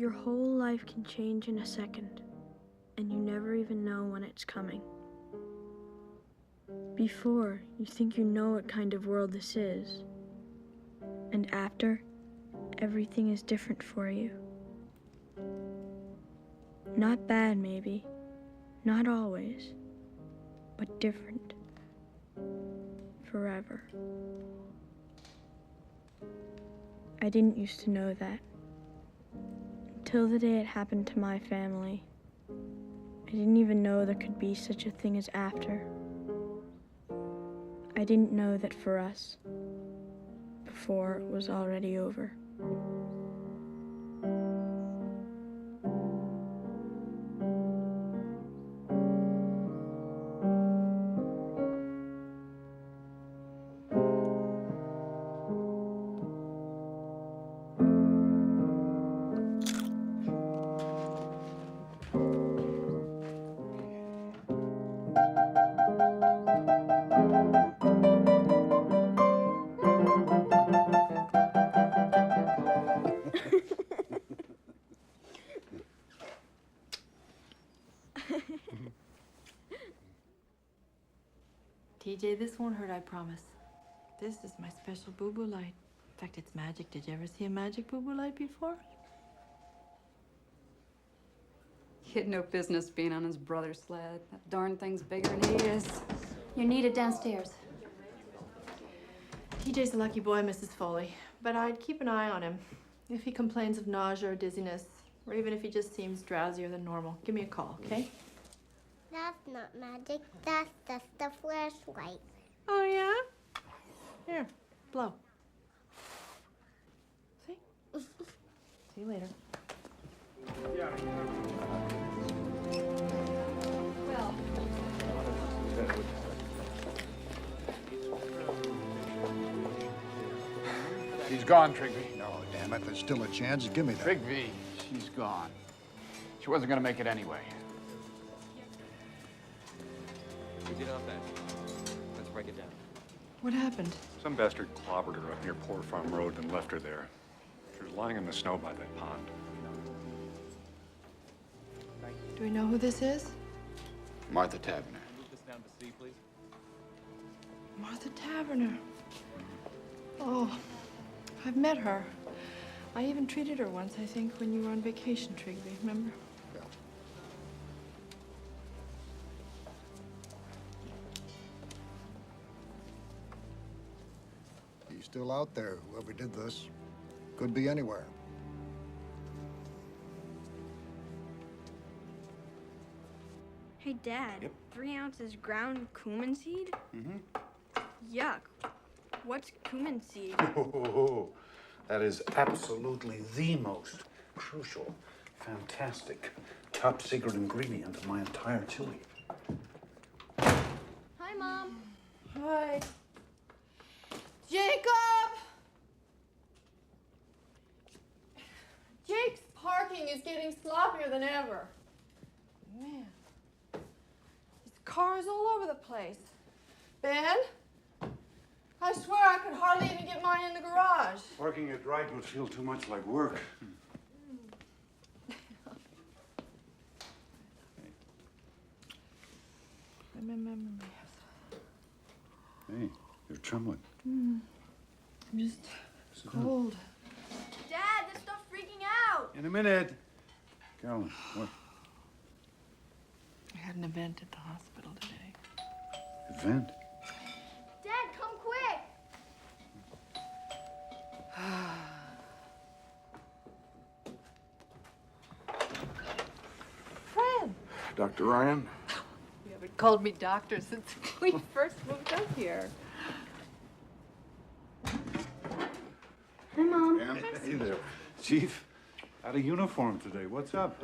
Your whole life can change in a second, and you never even know when it's coming. Before, you think you know what kind of world this is. And after, everything is different for you. Not bad, maybe. Not always. But different. Forever. I didn't used to know that. Until the day it happened to my family. I didn't even know there could be such a thing as after. I didn't know that for us, before it was already over. TJ, this won't hurt, I promise. This is my special boo-boo light. In fact, it's magic. Did you ever see a magic boo-boo light before? He had no business being on his brother's sled. That darn thing's bigger than he is. You're needed downstairs. TJ's a lucky boy, Mrs. Foley. But I'd keep an eye on him. If he complains of nausea or dizziness, or even if he just seems drowsier than normal, give me a call, okay? That's not magic. That's just a flashlight. Oh, yeah? Here, blow. See? See you later. Well, She's gone, Trigby. No, damn it, there's still a chance. Give me that. Trigby, she's gone. She wasn't gonna make it anyway. We did off that. Let's break it down. What happened? Some bastard clobbered her up near Poor Farm Road and left her there. She was lying in the snow by that pond. Do we know who this is? Martha Taverner. Move this down to C, please. Martha Taverner. Oh, I've met her. I even treated her once, I think, when you were on vacation, Trigby, remember? He's still out there, whoever did this. Could be anywhere. Hey, Dad. Yep. 3 ounces ground cumin seed? Mm-hmm. Yuck. What's cumin seed? Oh, that is absolutely the most crucial, fantastic, top secret ingredient of my entire chili. Hi, Mom. Hi. Jacob! Jake's parking is getting sloppier than ever. Man. There's cars all over the place. Ben? I swear I could hardly even get mine in the garage. Working it right would feel too much like work. Hey, you're trembling. I'm just cold. Dad, this stuff's freaking out. In a minute. Carolyn, what? I had an event at the hospital today. Event? Dad, come quick. Fran! Dr. Ryan? You haven't called me doctor since we first moved up here. Hi, Mom. Hey there. Chief, out of uniform today. What's up?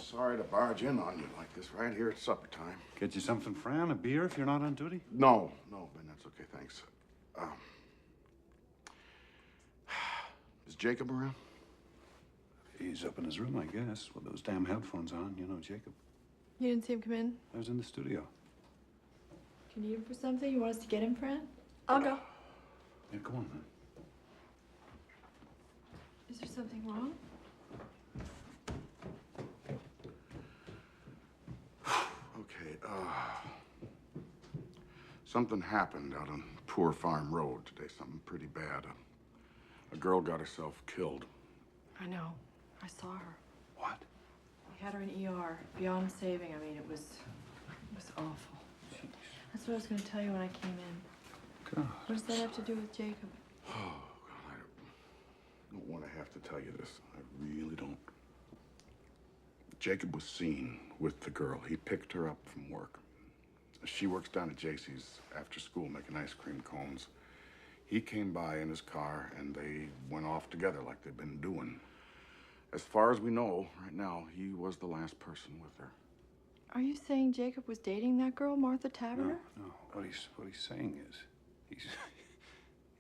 Sorry to barge in on you like this right here at supper time. Get you something, Fran? A beer if you're not on duty? No, Ben, that's okay, thanks. Is Jacob around? He's up in his room, I guess, with those damn headphones on. You know Jacob. You didn't see him come in? I was in the studio. Do you need him for something? You want us to get him, Fran? I'll go. Yeah, come on, man. Is there something wrong? Something happened out on Poor Farm Road today, something pretty bad. A girl got herself killed. I know. I saw her. What? We had her in ER, beyond saving. I mean, it was awful. Jeez. That's what I was going to tell you when I came in. God. What does that have to do with Jacob? Oh, God, I don't want to have to tell you this. I really don't. Jacob was seen with the girl. He picked her up from work. She works down at JC's after school making ice cream cones. He came by in his car and they went off together like they've been doing. As far as we know, right now, he was the last person with her. Are you saying Jacob was dating that girl, Martha Taverner? No. What he's saying is,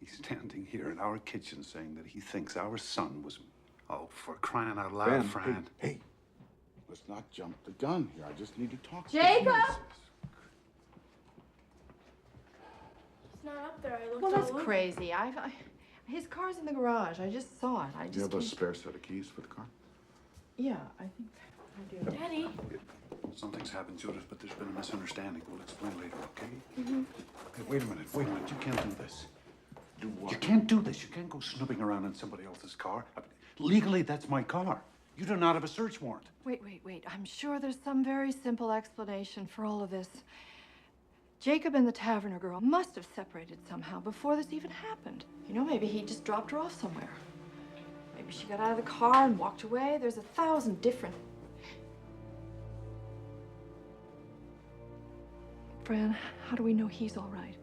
he's standing here in our kitchen saying that he thinks our son was, oh, for crying out loud, Ben, Fran. hey, let's not jump the gun here. I just need to talk to Jacob! you. It's not up there. I looked Well, that's all over. crazy. His car's in the garage. I just saw it. Do you have a spare set of keys for the car? Yeah, I think I do. Daddy. Something's happened, Judith, but there's been a misunderstanding. We'll explain later, okay? Hey, wait a minute. You can't do this. Do what? You can't do this. You can't go snooping around in somebody else's car. Legally, that's my car. You do not have a search warrant. Wait. I'm sure there's some very simple explanation for all of this. Jacob and the Taverner girl must have separated somehow before this even happened. You know, maybe he just dropped her off somewhere. Maybe she got out of the car and walked away. There's 1,000 different... Fran, how do we know he's all right?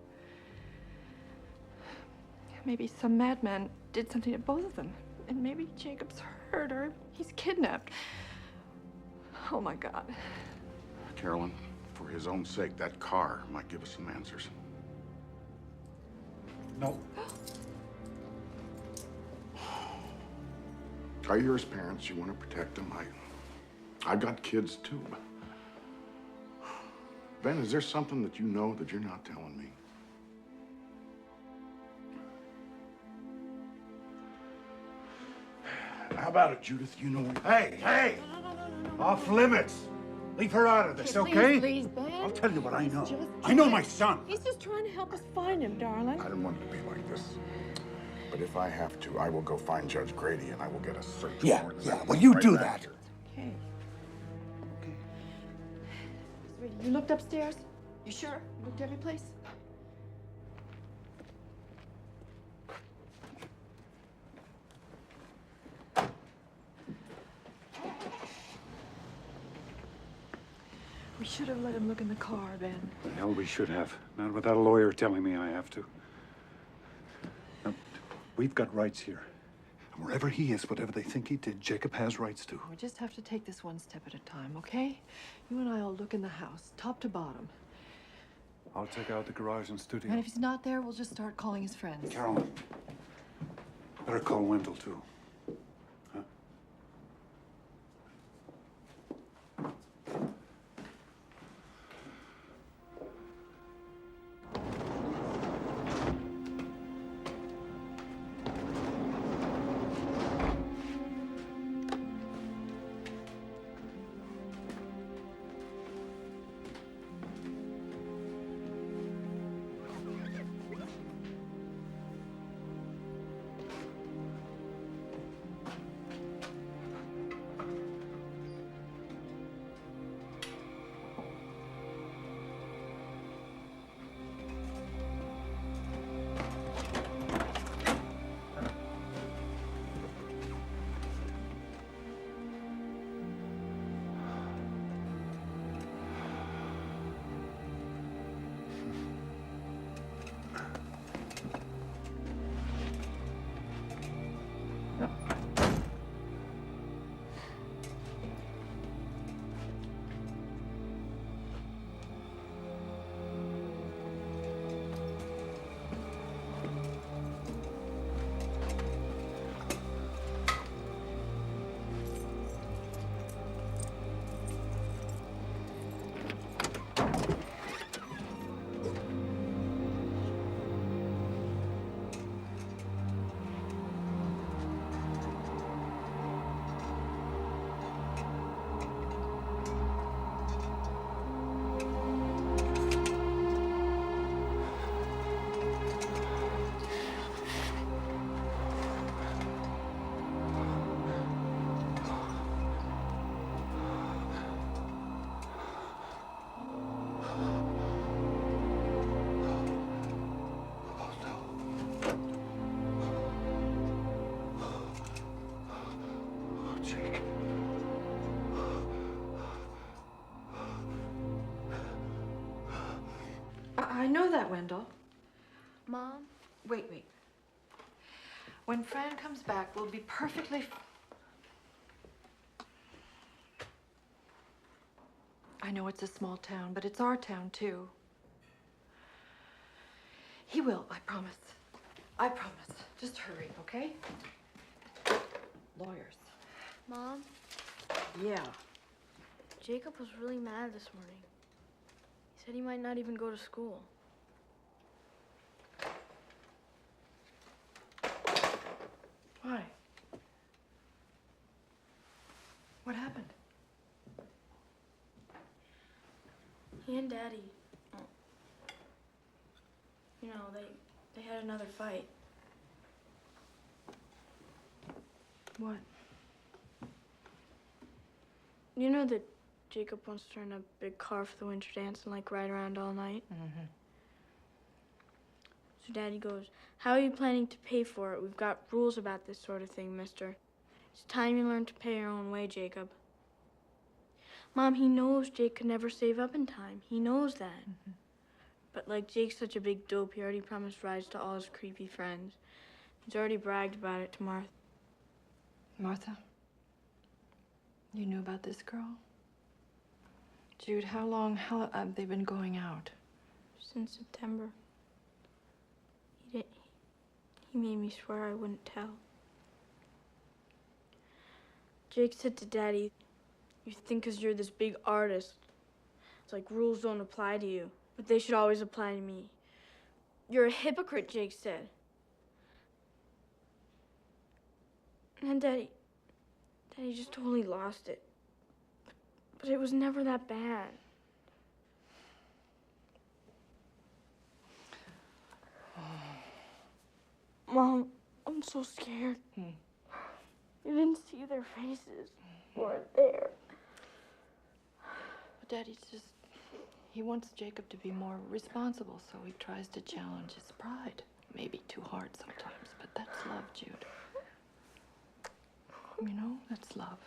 Maybe some madman did something to both of them. And maybe Jacob's hurt or he's kidnapped. Oh, my God. Carolyn, for his own sake, that car might give us some answers. No. You're his parents. You want to protect them. I got kids, too. Ben, is there something that you know that you're not telling me? How about it, Judith? You know... Hey! Off limits. Leave her out of this, okay? Please, Ben. I'll tell you what I know. Just- I know my son. He's just trying to help us find him, darling. I didn't want it to be like this. But if I have to, I will go find Judge Grady and I will get a search warrant. Yeah. Well, you Right do back that. here. Okay. Sweetie, you looked upstairs? You sure? You looked every place? We should have let him look in the car, Ben. The hell we should have. Not without a lawyer telling me I have to. Now, we've got rights here. And wherever he is, whatever they think he did, Jacob has rights to. We just have to take this one step at a time, okay? You and I will look in the house, top to bottom. I'll check out the garage and studio. And if he's not there, we'll just start calling his friends. Carolyn, better call Wendell, too. Huh? I know that, Wendell. Mom? Wait. When Fran comes back, we'll be perfectly... I know it's a small town, but it's our town, too. He will, I promise. I promise. Just hurry, okay? Lawyers. Mom? Yeah. Jacob was really mad this morning. He said he might not even go to school. Why? What happened? He and Daddy, you know, they had another fight. What? You know that Jacob wants to rent a big car for the winter dance and like ride around all night? Mm-hmm. So Daddy goes, "How are you planning to pay for it? We've got rules about this sort of thing, mister. It's time you learn to pay your own way, Jacob." Mom, he knows Jake could never save up in time. He knows that. Mm-hmm. But like Jake's such a big dope, he already promised rides to all his creepy friends. He's already bragged about it to Martha. Martha? You knew about this girl? Jude, how long have they been going out? Since September. He made me swear I wouldn't tell. Jake said to Daddy, "You think 'cause you're this big artist, it's like rules don't apply to you, but they should always apply to me. You're a hypocrite," Jake said. And Daddy just totally lost it. But it was never that bad. Mom, I'm so scared. You didn't see their faces. Weren't there. But Daddy's just... He wants Jacob to be more responsible, so he tries to challenge his pride. Maybe too hard sometimes, but that's love, Jude. You know, that's love.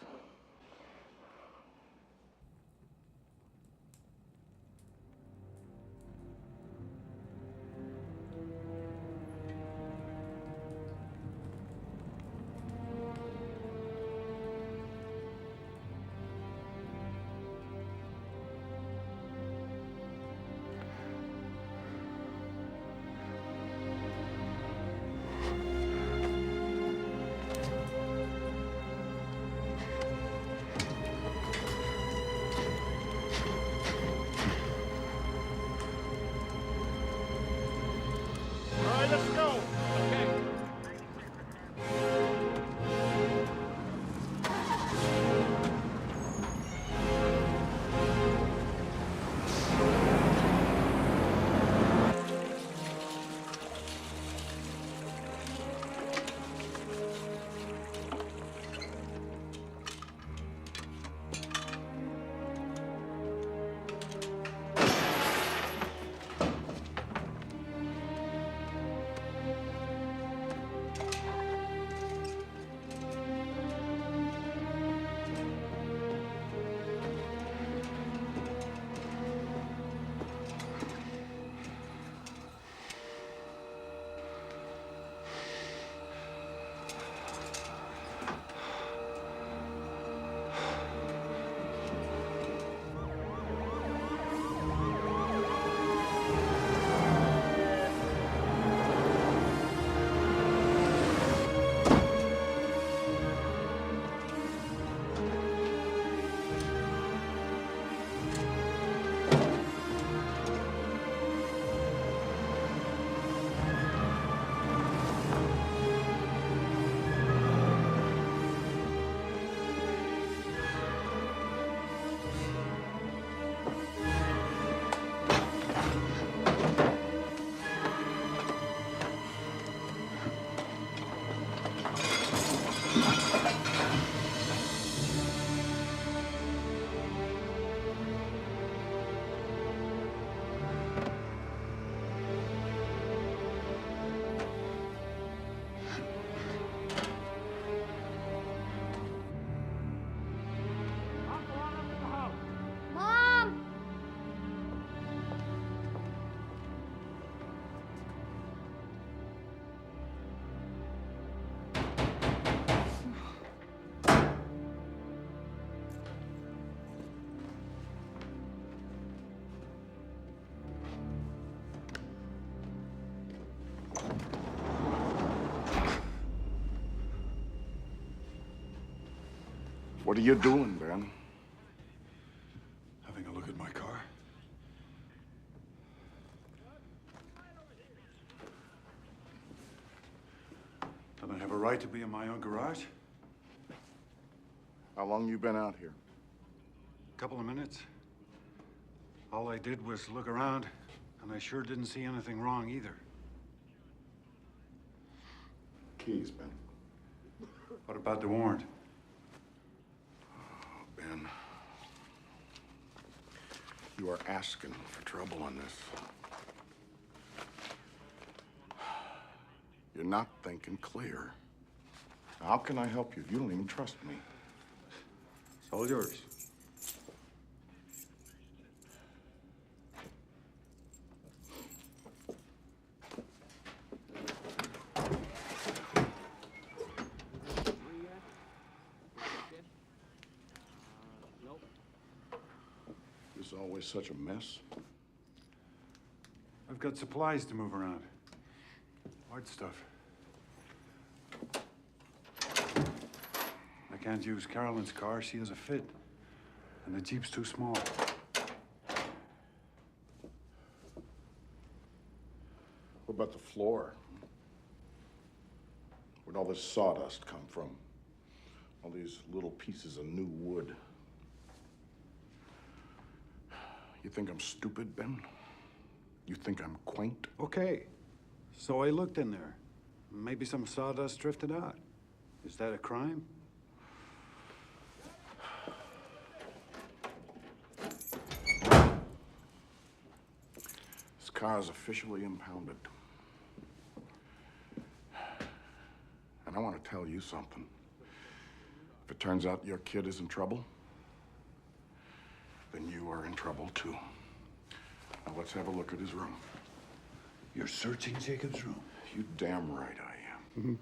What are you doing, Ben? Having a look at my car. Don't I have a right to be in my own garage? How long you been out here? A couple of minutes. All I did was look around, and I sure didn't see anything wrong either. Keys, Ben. What about the warrant? Ben, you are asking for trouble on this. You're not thinking clear. How can I help you? You don't even trust me. It's all yours. This is always such a mess. I've got supplies to move around. Hard stuff. I can't use Carolyn's car. She has a fit. And the Jeep's too small. What about the floor? Where'd all this sawdust come from? All these little pieces of new wood. You think I'm stupid, Ben? You think I'm quaint? Okay. So I looked in there. Maybe some sawdust drifted out. Is that a crime? This car is officially impounded. And I want to tell you something. If it turns out your kid is in trouble, then you are in trouble too. Now let's have a look at his room. You're searching Jacob's room? You damn right I am.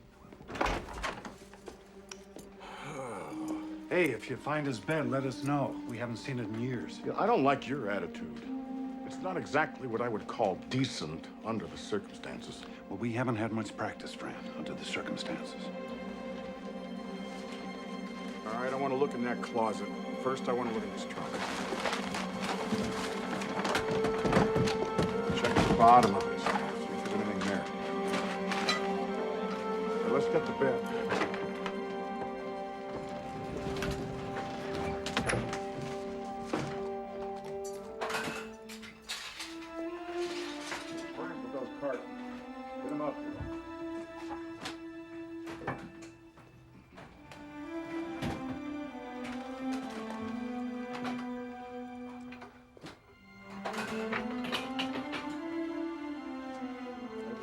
Hey, if you find his bed, let us know. We haven't seen it in years. I don't like your attitude. It's not exactly what I would call decent under the circumstances. Well, we haven't had much practice, Fran, under the circumstances. All right, I want to look in that closet. First, I want to look at this trunk. Check the bottom of it. See if there's anything there. Now, let's get to bed. With those cartons. Get them up here.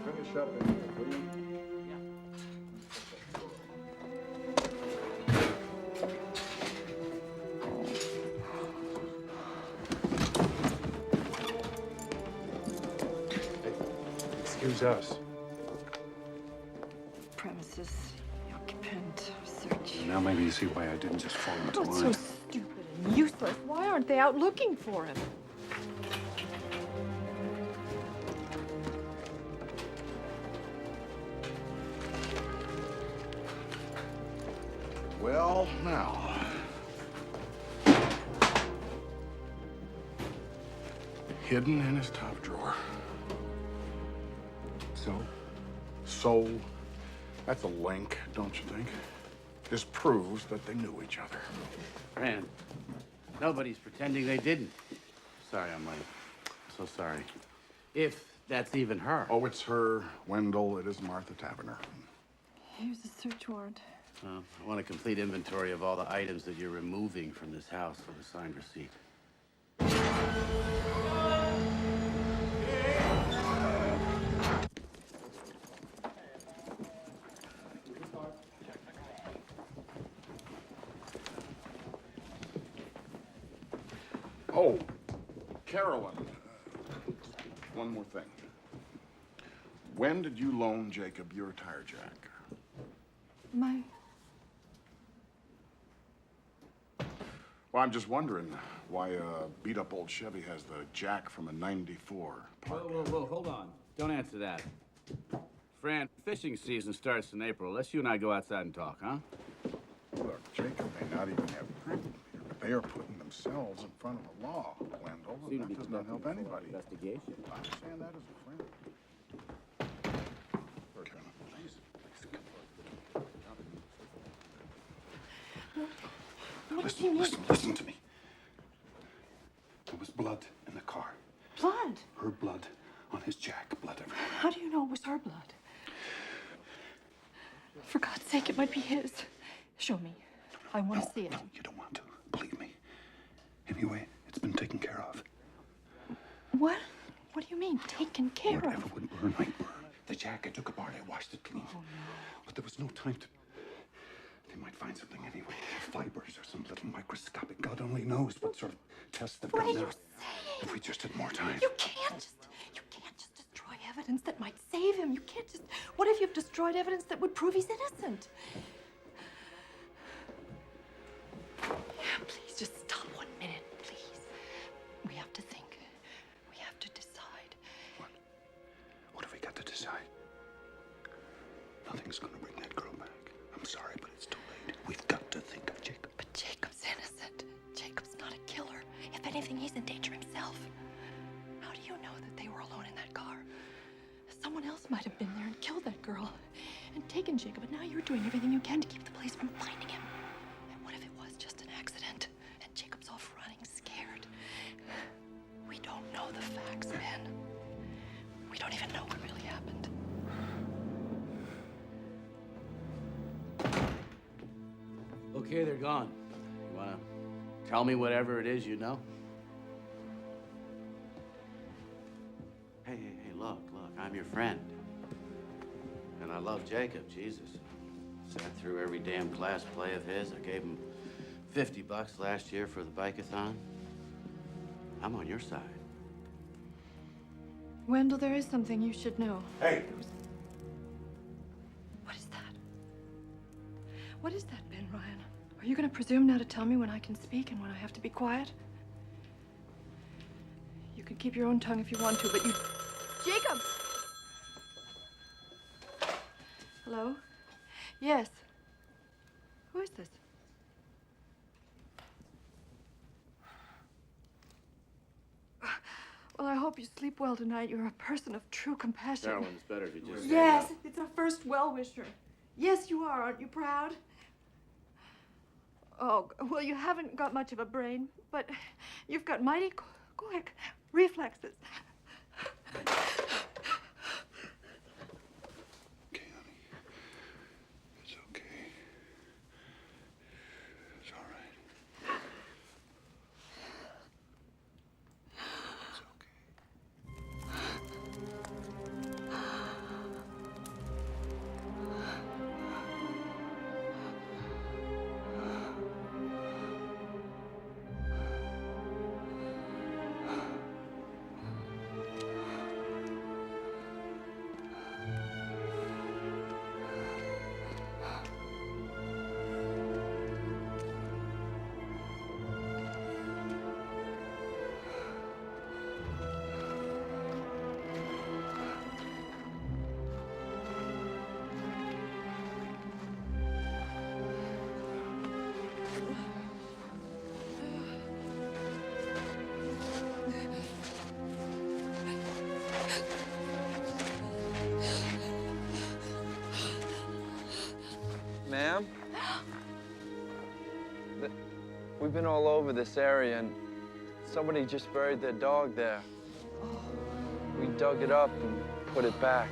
Finish up in here, will you? Excuse us. Premises, occupant, search. Now maybe you see why I didn't just fall into Oh, it's line. so stupid and useless. Why aren't they out looking for him? Well, now. Hidden in his top drawer. So, that's a link, don't you think? This proves that they knew each other. Fran, nobody's pretending they didn't. Sorry I'm late. So sorry. If that's even her. Oh, it's her, Wendell. It is Martha Taverner. Here's the search warrant. I want a complete inventory of all the items that you're removing from this house with a signed receipt. Oh, Carolyn. One more thing. When did you loan Jacob your tire jack? My... Well, I'm just wondering why a beat-up old Chevy has the jack from a '94 Park. Whoa, hold on. Don't answer that. Fran, fishing season starts in April. Let's you and I go outside and talk, huh? Look, Jacob may not even have proof here, but they are putting themselves in front of the law, Wendell. That does not help anybody. Investigation. I understand that as a friend. Kevin, please, Listen to me. There was blood in the car. Blood? Her blood on his jack. Blood everywhere. How do you know it was her blood? For God's sake, it might be his. Show me. I want to see it. No, you don't want to. Believe me. Anyway, it's been taken care of. What? What do you mean, taken care Whatever of? would burn might burn. The jack, I took apart, I washed it clean. Oh, no. But there was no time to... They might find something anyway. Fibers or some little microscopic... God only knows what sort of tests they've What done are now. you saying? If we just had more time. You can't just destroy evidence that might save him. You can't just... What if you've destroyed evidence that would prove he's innocent? Please, just stop 1 minute, please. We have to think. We have to decide. What have we got to decide? Nothing's gonna bring that girl back. I'm sorry, but it's too late. We've got to think of Jacob. But Jacob's innocent. Jacob's not a killer. If anything, he's in danger himself. How do you know that they were alone in that car? Someone else might have been there and killed that girl and taken Jacob, and now you're doing everything you can to keep the police from finding him. And what if it was just an accident and Jacob's off running scared? We don't know the facts, Ben. We don't even know what really happened. Okay, they're gone. You wanna tell me whatever it is you know? Hey, look, I'm your friend. And I love Jacob, Jesus. Sat through every damn class play of his. I gave him $50 last year for the bike-a-thon. I'm on your side. Wendell, there is something you should know. Hey! What is that? What is that, Ben Ryan? Are you going to presume now to tell me when I can speak and when I have to be quiet? You can keep your own tongue if you want to, but you... Jacob! Hello? Yes. Who is this? Well, I hope you sleep well tonight. You're a person of true compassion. Darwin, it's better if you just... Yes, it's our first well-wisher. Yes, you are. Aren't you proud? Oh, well, you haven't got much of a brain, but you've got mighty quick reflexes. Okay, honey. It's okay. It's all right. It's okay. Ma'am? We've been all over this area, and somebody just buried their dog there. We dug it up and put it back.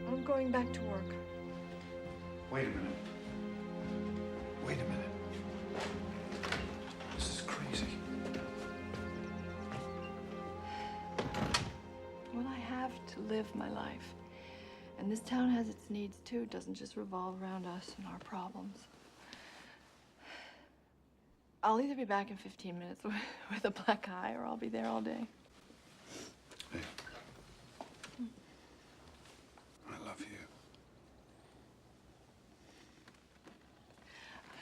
I'm going back to work. Wait a minute. Wait a minute. easy. Well, I have to live my life. And this town has its needs too. It doesn't just revolve around us and our problems. I'll either be back in 15 minutes with a black eye, or I'll be there all day. Hey. I love you.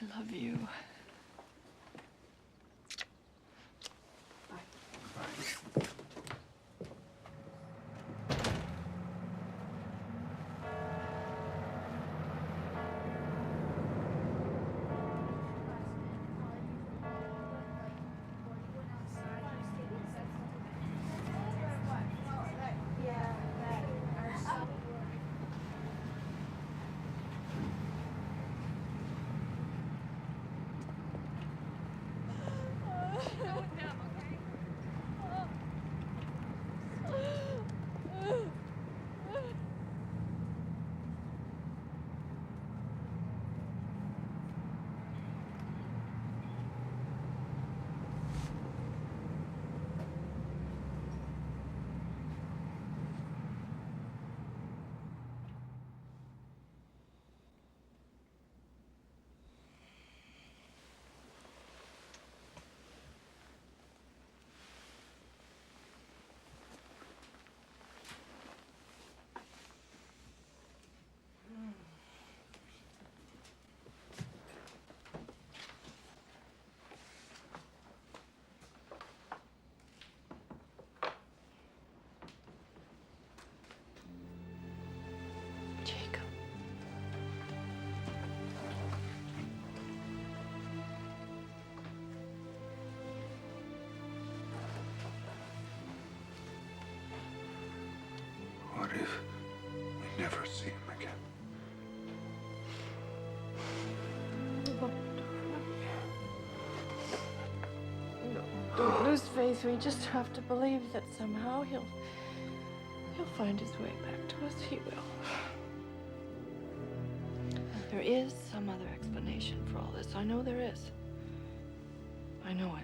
I love you. What if we never see him again? Don't lose faith. We just have to believe that somehow he'll find his way back to us. He will. There is some other explanation for all this. I know there is. I know it.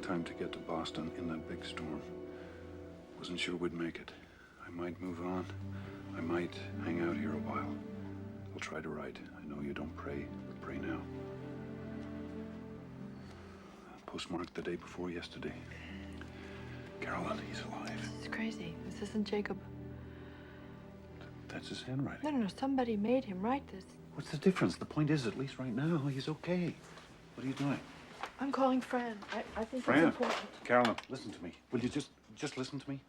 Time to get to Boston in that big storm. Wasn't sure we'd make it. I might move on. I might hang out here a while. I'll try to write. I know you don't pray, but pray now. Postmarked the day before yesterday. Carolyn, he's alive. This is crazy. This isn't Jacob. That's his handwriting. No. Somebody made him write this. What's the difference? The point is, at least right now, he's okay. What are you doing? I'm calling Fran. I think Fran, it's important. Carolyn, listen to me. Will you just listen to me?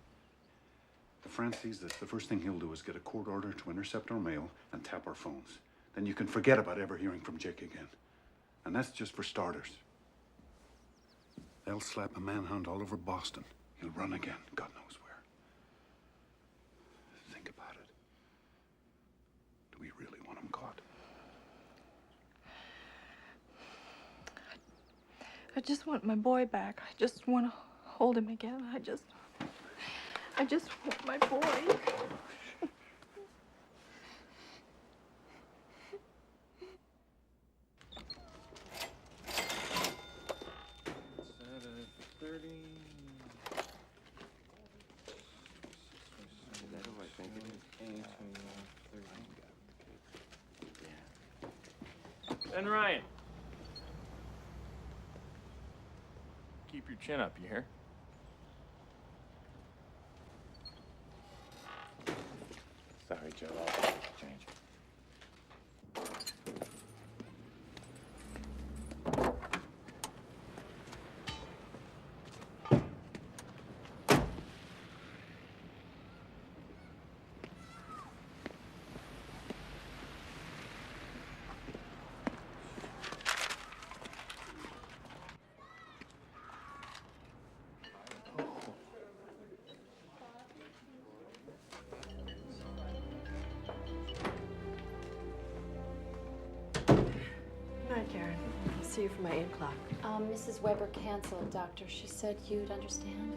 If Fran sees this, the first thing he'll do is get a court order to intercept our mail and tap our phones. Then you can forget about ever hearing from Jake again. And that's just for starters. They'll slap a manhunt all over Boston. He'll run again, God knows where. Think about it. Do we really want him caught? I just want my boy back. I just want to hold him again. I just want my boy. And Ryan. Keep your chin up, you hear? Sorry, Joe. I'll change. see you for my 8 o'clock. Mrs. Weber canceled, Doctor. She said you'd understand.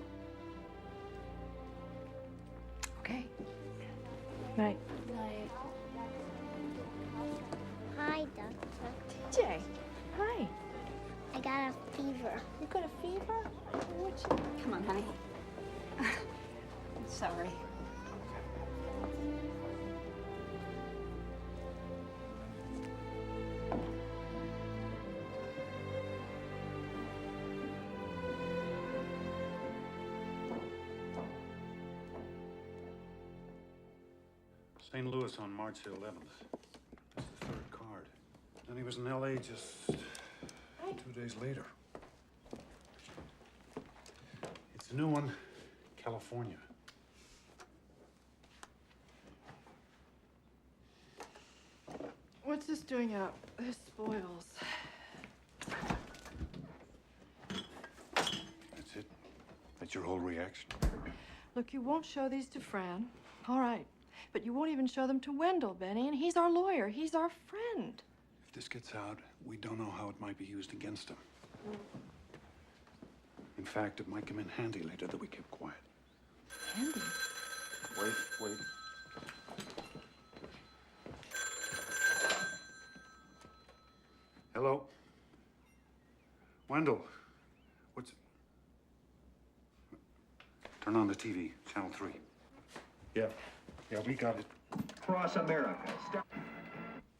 Okay. Night. Night. Hi, Doctor. TJ. Hi. I got a fever. You got a fever? Come on, honey. I'm sorry. St. Louis on March 11th. That's the 3rd card. Then he was in LA just 2 days later. It's a new one, California. What's this doing out? This spoils. That's it? That's your whole reaction? Look, you won't show these to Fran. All right. But you won't even show them to Wendell, Benny, and he's our lawyer. He's our friend. If this gets out, we don't know how it might be used against him. In fact, it might come in handy later that we keep quiet. Handy? Wait. Hello? Wendell, what's... Turn on the TV, channel 3. Yeah, we got it. Across America.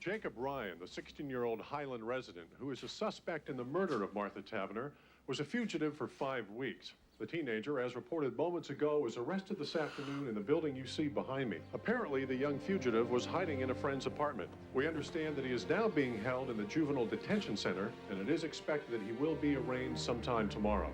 Jacob Ryan, the 16-year-old Highland resident who is a suspect in the murder of Martha Tavener, was a fugitive for 5 weeks. The teenager, as reported moments ago, was arrested this afternoon in the building you see behind me. Apparently, the young fugitive was hiding in a friend's apartment. We understand that he is now being held in the juvenile detention center, and it is expected that he will be arraigned sometime tomorrow.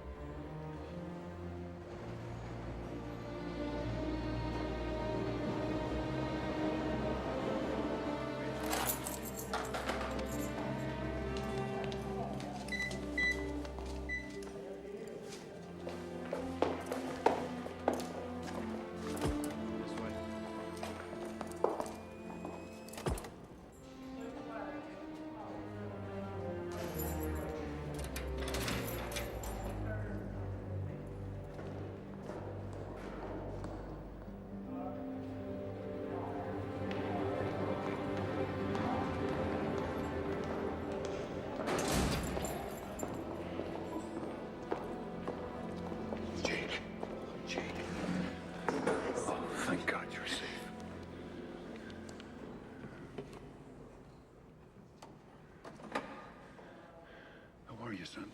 Son.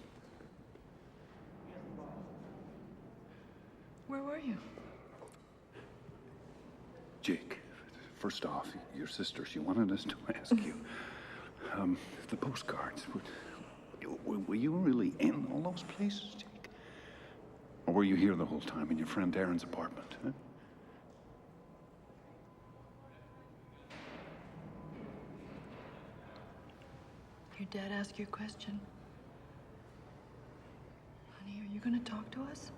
Where were you? Jake, first off, your sister, she wanted us to ask you, the postcards, were you really in all those places, Jake? Or were you here the whole time in your friend Aaron's apartment, huh? Your dad asked you a question. Honey, are you gonna talk to us?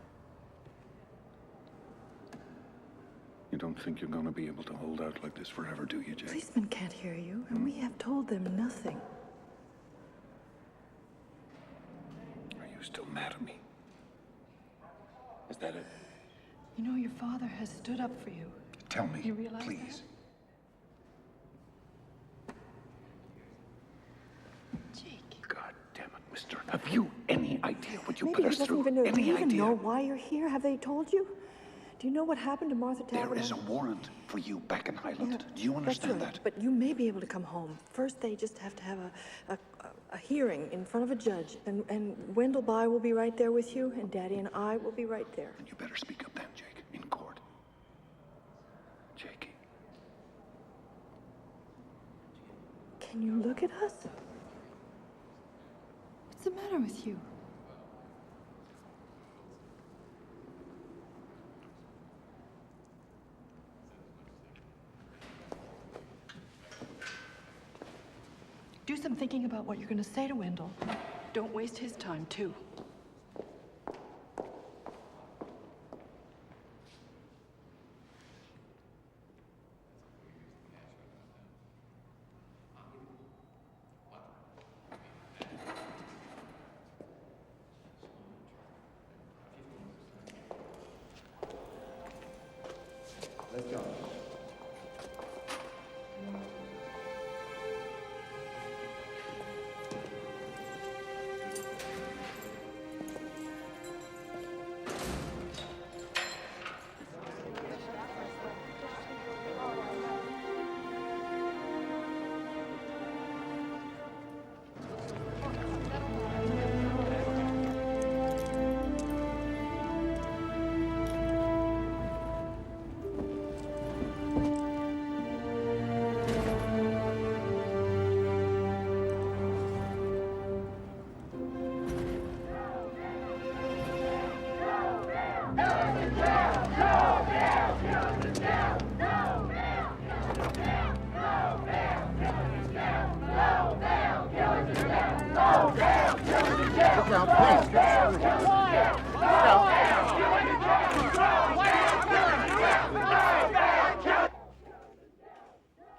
You don't think you're going to be able to hold out like this forever, do you, Jake? Policemen can't hear you, and we have told them nothing. Are you still mad at me? Is that it? You know, your father has stood up for you. Tell me, You realize please. God damn it, mister. Have you any idea what you Maybe put he us doesn't through? even know. Do Any you even idea? know why you're here? Have they told you? Do you know what happened to Martha Tavener? There is a warrant for you back in Highland. Yeah, Do you understand that's right. that? But you may be able to come home. First, they just have to have a hearing in front of a judge, and Wendell By will be right there with you, and Daddy and I will be right there. And you better speak up then, Jake, in court. Jakey. Can you look at us? What's the matter with you? Do some thinking about what you're going to say to Wendell. Don't waste his time, too.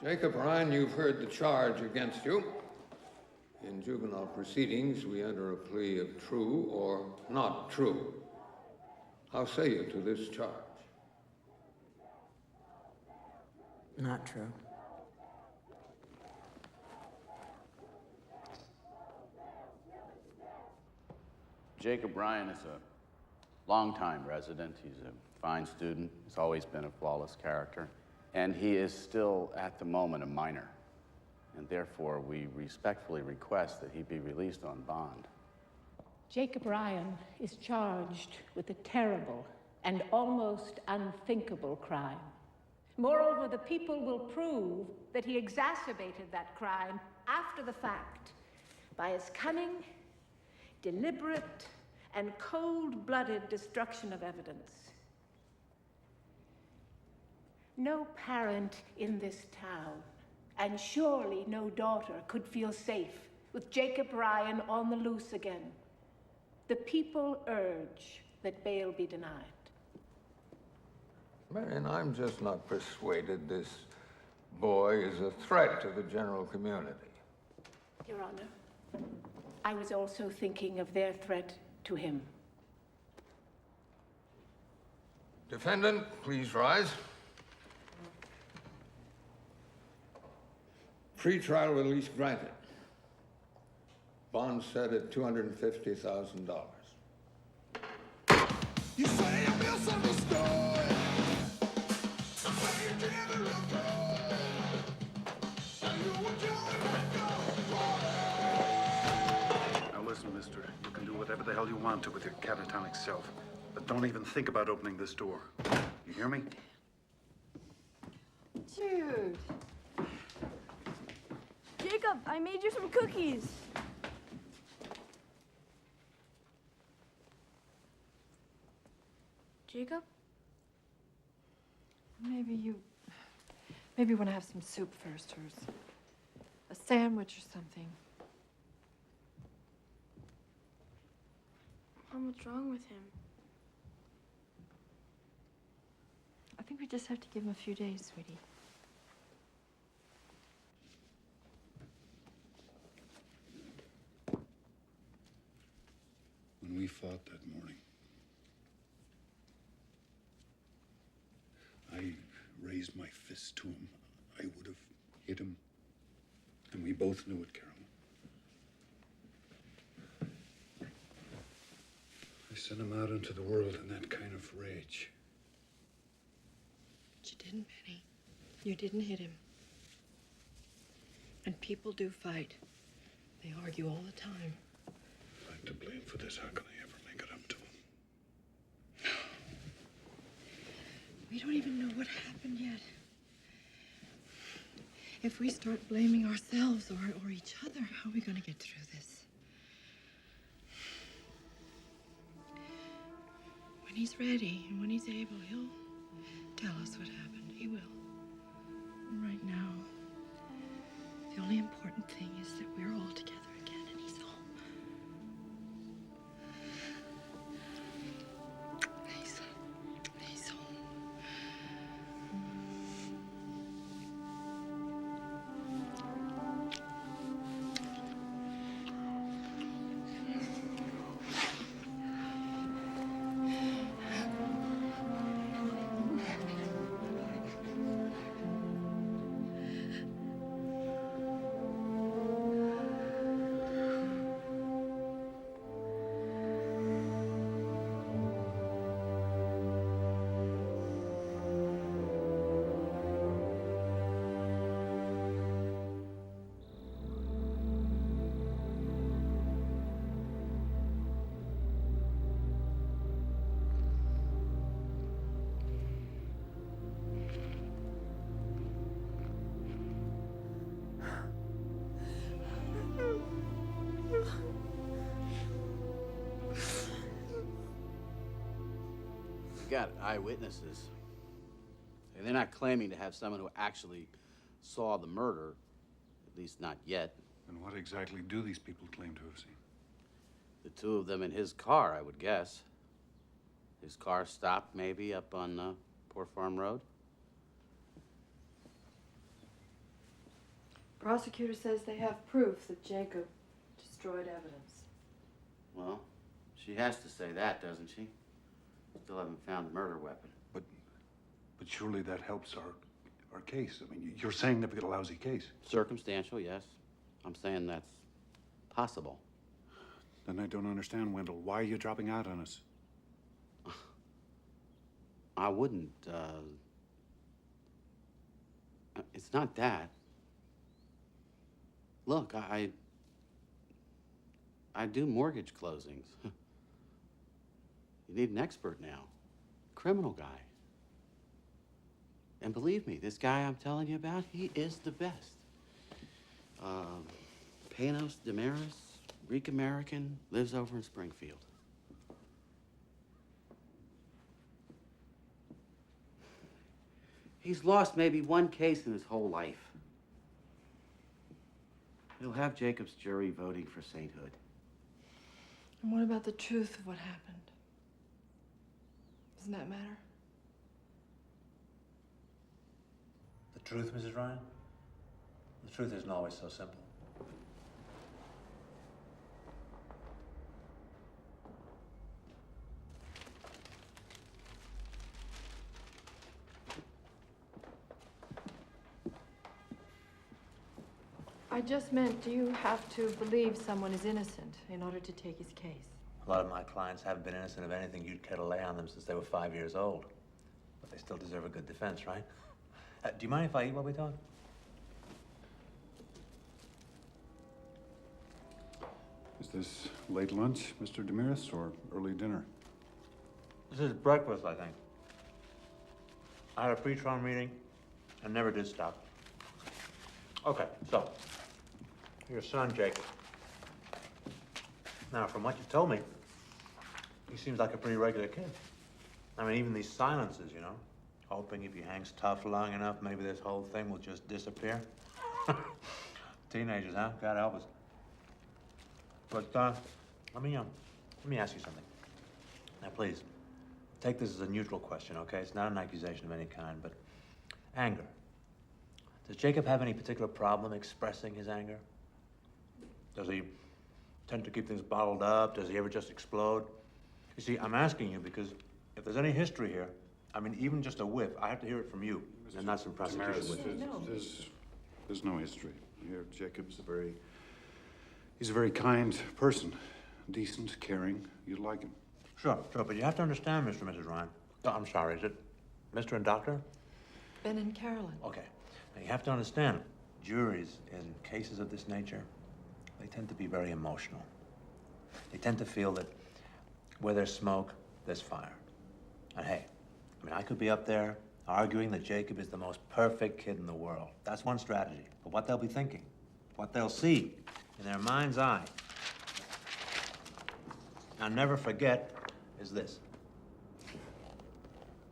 Jacob Ryan, you've heard the charge against you. In juvenile proceedings, we enter a plea of true or not true. How say you to this charge? Not true. Jacob Ryan is a longtime resident. He's a fine student. He's always been a flawless character. And he is still, at the moment, a minor. And therefore, we respectfully request that he be released on bond. Jacob Ryan is charged with a terrible and almost unthinkable crime. Moreover, the people will prove that he exacerbated that crime after the fact by his cunning, deliberate, and cold-blooded destruction of evidence. No parent in this town, and surely no daughter, could feel safe with Jacob Ryan on the loose again. The people urge that bail be denied. Marion, I'm just not persuaded this boy is a threat to the general community. Your Honor, I was also thinking of their threat to him. Defendant, please rise. Pre-trial release granted. Bond set at $250,000. You say you misunderstood. Now listen, mister. You can do whatever the hell you want to with your catatonic self. But don't even think about opening this door. You hear me? Jude. Jacob, I made you some cookies. Jacob? Maybe you want to have some soup first, or a sandwich or something. Mom, what's wrong with him? I think we just have to give him a few days, sweetie. When we fought that morning, I raised my fist to him. I would have hit him. And we both knew it, Carol. I sent him out into the world in that kind of rage. But you didn't, Penny. You didn't hit him. And people do fight. They argue all the time. If I'm to blame for this, how can I ever make it up to him? We don't even know what happened yet. If we start blaming ourselves or each other, how are we going to get through this? When he's ready and when he's able, he'll tell us what happened. He will. And right now, the only important thing is that we're all together again and he's home. He's home. Got eyewitnesses. And they're not claiming to have someone who actually saw the murder, at least not yet. And what exactly do these people claim to have seen? The two of them in his car, I would guess. His car stopped maybe up on Poor Farm Road. Prosecutor says they have proof that Jacob destroyed evidence. Well, she has to say that, doesn't she? Still haven't found the murder weapon. But surely that helps our case. I mean, you're saying they've got a lousy case. Circumstantial, yes. I'm saying that's possible. Then I don't understand, Wendell. Why are you dropping out on us? I wouldn't, it's not that. Look, I do mortgage closings. You need an expert now. Criminal guy. And believe me, this guy I'm telling you about, he is the best. Panos Damaris, Greek American, lives over in Springfield. He's lost maybe one case in his whole life. He'll have Jacob's jury voting for sainthood. And what about the truth of what happened? Doesn't that matter? The truth, Mrs. Ryan? The truth isn't always so simple. I just meant, do you have to believe someone is innocent in order to take his case? A lot of my clients haven't been innocent of anything you'd care to lay on them since they were 5 years old. But they still deserve a good defense, right? Do you mind if I eat while we talk? Is this late lunch, Mr. Damaris, or early dinner? This is breakfast, I think. I had a pre-trial meeting and never did stop. Okay, so, your son, Jacob. Now, from what you told me, he seems like a pretty regular kid. I mean, even these silences, you know, hoping if he hangs tough long enough, maybe this whole thing will just disappear. Teenagers, huh? God help us. But, let me ask you something. Now, please, take this as a neutral question, okay? It's not an accusation of any kind, but anger. Does Jacob have any particular problem expressing his anger? Does he tend to keep things bottled up? Does he ever just explode? You see, I'm asking you because if there's any history here, I mean, even just a whiff, I have to hear it from you, and not some prosecution witness. There's no history here. Jacob's he's a very kind person, decent, caring. You'd like him. Sure, but you have to understand, Mr. and Mrs. Ryan. Oh, I'm sorry, is it Mr. and Doctor? Ben and Carolyn. Okay. Now, you have to understand, juries in cases of this nature, they tend to be very emotional. They tend to feel that where there's smoke, there's fire. And hey, I mean, I could be up there arguing that Jacob is the most perfect kid in the world. That's one strategy. But what they'll be thinking, what they'll see in their mind's eye, I'll never forget, is this.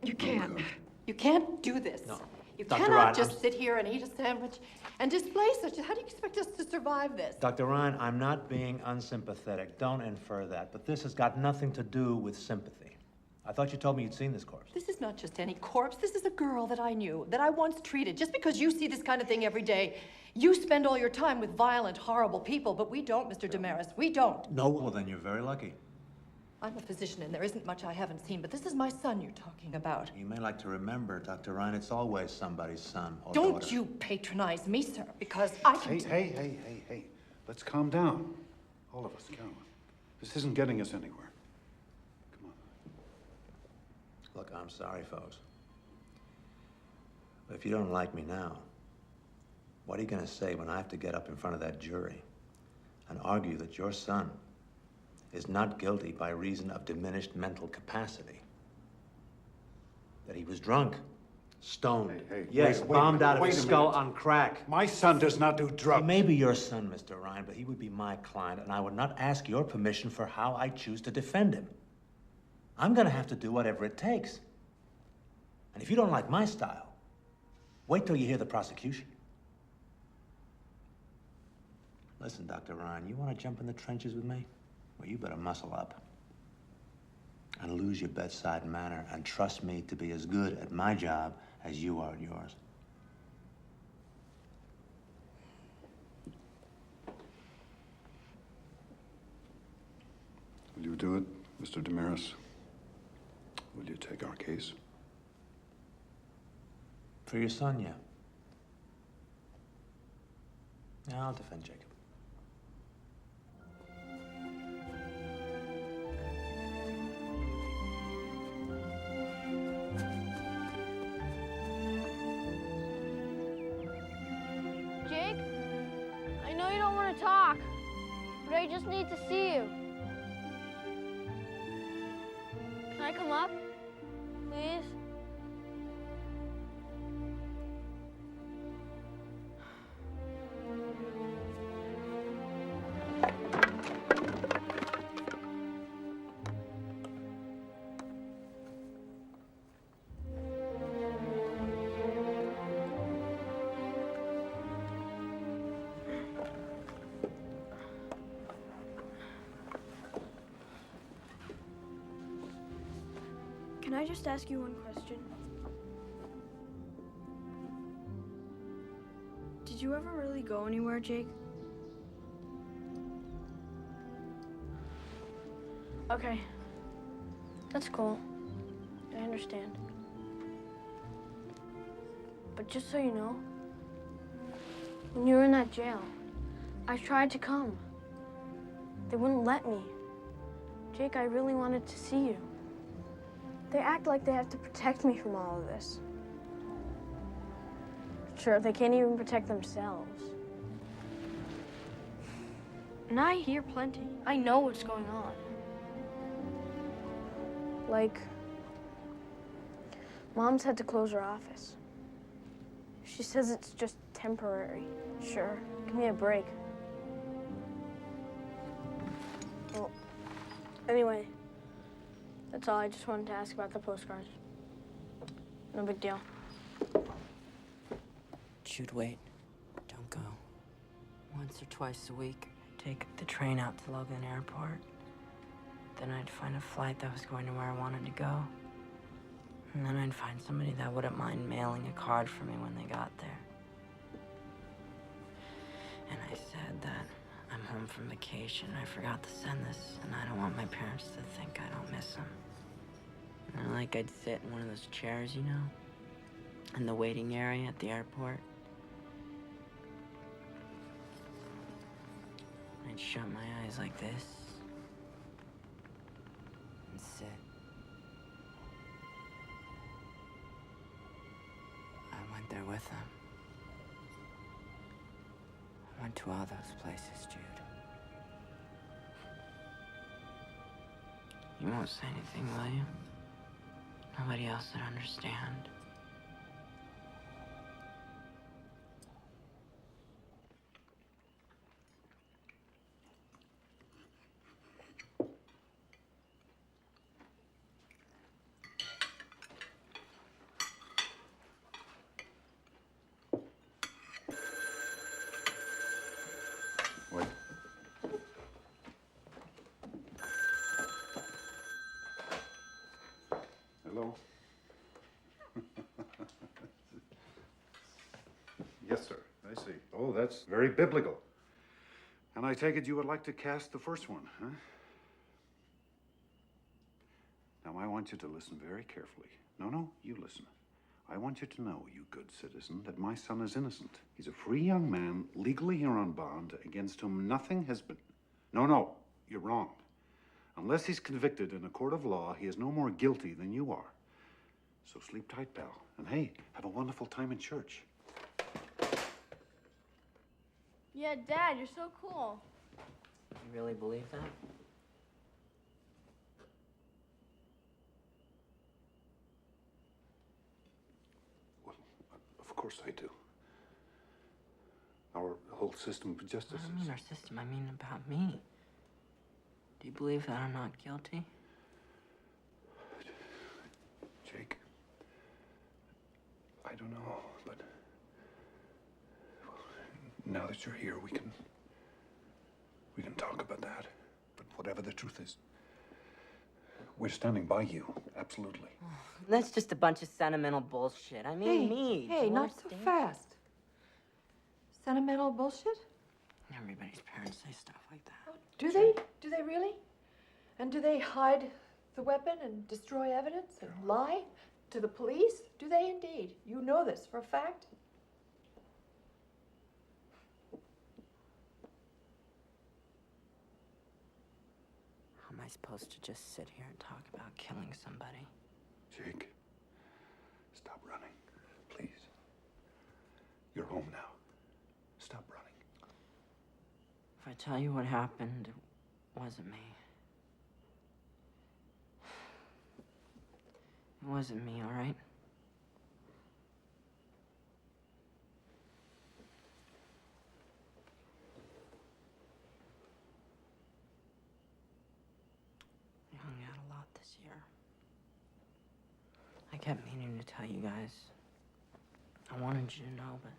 You can't. You can't do this. No. You Dr. cannot Ryan, just sit here and eat a sandwich and display such. How do you expect us to survive this? Dr. Ryan, I'm not being unsympathetic. Don't infer that. But this has got nothing to do with sympathy. I thought you told me you'd seen this corpse. This is not just any corpse. This is a girl that I knew, that I once treated. Just because you see this kind of thing every day, you spend all your time with violent, horrible people, but we don't, Mr. Damaris. We don't. No, well, then you're very lucky. I'm a physician, and there isn't much I haven't seen, but this is my son you're talking about. You may like to remember, Dr. Ryan, it's always somebody's son or Don't daughter. you patronize me, sir, because I can... Hey. Let's calm down. All of us, come on. This isn't getting us anywhere. Look, I'm sorry, folks. But if you don't like me now, what are you going to say when I have to get up in front of that jury and argue that your son is not guilty by reason of diminished mental capacity? That he was drunk, stoned, yes, bombed out of his skull on crack. My son does not do drugs. He may be your son, Mr. Ryan, but he would be my client, and I would not ask your permission for how I choose to defend him. I'm going to have to do whatever it takes. And if you don't like my style, wait till you hear the prosecution. Listen, Dr. Ryan, you want to jump in the trenches with me? Well, you better muscle up and lose your bedside manner and trust me to be as good at my job as you are at yours. Will you do it, Mr. Damaris? Will you take our case? For your son, yeah. Yeah, I'll defend Jacob. Jake, I know you don't want to talk, but I just need to see you. Can I come up, please? Can I just ask you one question? Did you ever really go anywhere, Jake? Okay. That's cool. I understand. But just so you know, when you were in that jail, I tried to come. They wouldn't let me. Jake, I really wanted to see you. They act like they have to protect me from all of this. Sure, they can't even protect themselves. And I hear plenty. I know what's going on. Like, Mom's had to close her office. She says it's just temporary. Sure, give me a break. Well, anyway. That's all. I just wanted to ask about the postcards. No big deal. Shoot, wait. Don't go. Once or twice a week, I'd take the train out to Logan Airport. Then I'd find a flight that was going to where I wanted to go. And then I'd find somebody that wouldn't mind mailing a card for me when they got there. And I said that I'm home from vacation. I forgot to send this, and I don't want my parents to think I don't miss them. And like I'd sit in one of those chairs, you know, in the waiting area at the airport. I'd shut my eyes like this and sit. I went there with them. I went to all those places, Jude. You won't say anything, will you? Nobody else would understand. Wait. Hello? Yes, sir. I see. Oh, that's very biblical. And I take it you would like to cast the first one, huh? Now, I want you to listen very carefully. No, you listen. I want you to know, you good citizen, that my son is innocent. He's a free young man, legally here on bond, against whom nothing has been... No, you're wrong. Unless he's convicted in a court of law, he is no more guilty than you are. So sleep tight, pal. And hey, have a wonderful time in church. Yeah, Dad, you're so cool. You really believe that? Of course I do. Our whole system of justice I don't mean our system, I mean about me. Do you believe that I'm not guilty? Jake, I don't know, but now that you're here, we can talk about that. But whatever the truth is. We're standing by you, absolutely. That's just a bunch of sentimental bullshit. I mean, me. Hey, not so George, fast. Sentimental bullshit? Everybody's parents say stuff like that. Do they? Do they really? And do they hide the weapon and destroy evidence and lie to the police? Do they indeed? You know this for a fact? How am I supposed to just sit here and talk about killing somebody? Jake, stop running, please. You're home now. Stop running. If I tell you what happened, it wasn't me. It wasn't me, all right? I hung out a lot this year. I kept meaning to tell you guys. I wanted you to know, but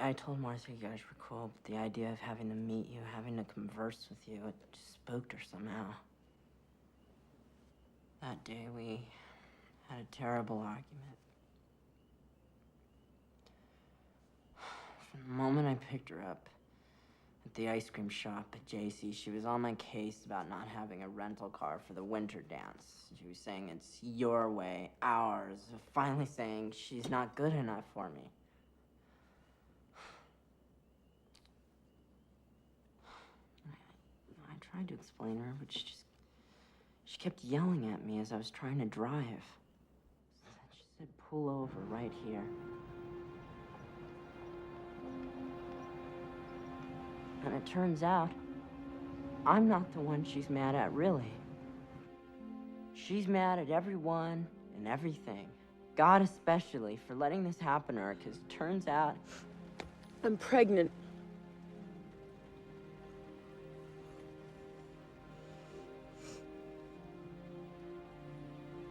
I told Martha you guys were cool, but the idea of having to meet you, having to converse with you, it just spooked her somehow. That day we had a terrible argument. From the moment I picked her up at the ice cream shop at JC, she was on my case about not having a rental car for the winter dance. She was saying it's your way, ours, finally saying she's not good enough for me. I tried to explain to her, but she kept yelling at me as I was trying to drive. She said, pull over right here. And it turns out, I'm not the one she's mad at, really. She's mad at everyone and everything. God especially for letting this happen to her, because it turns out I'm pregnant.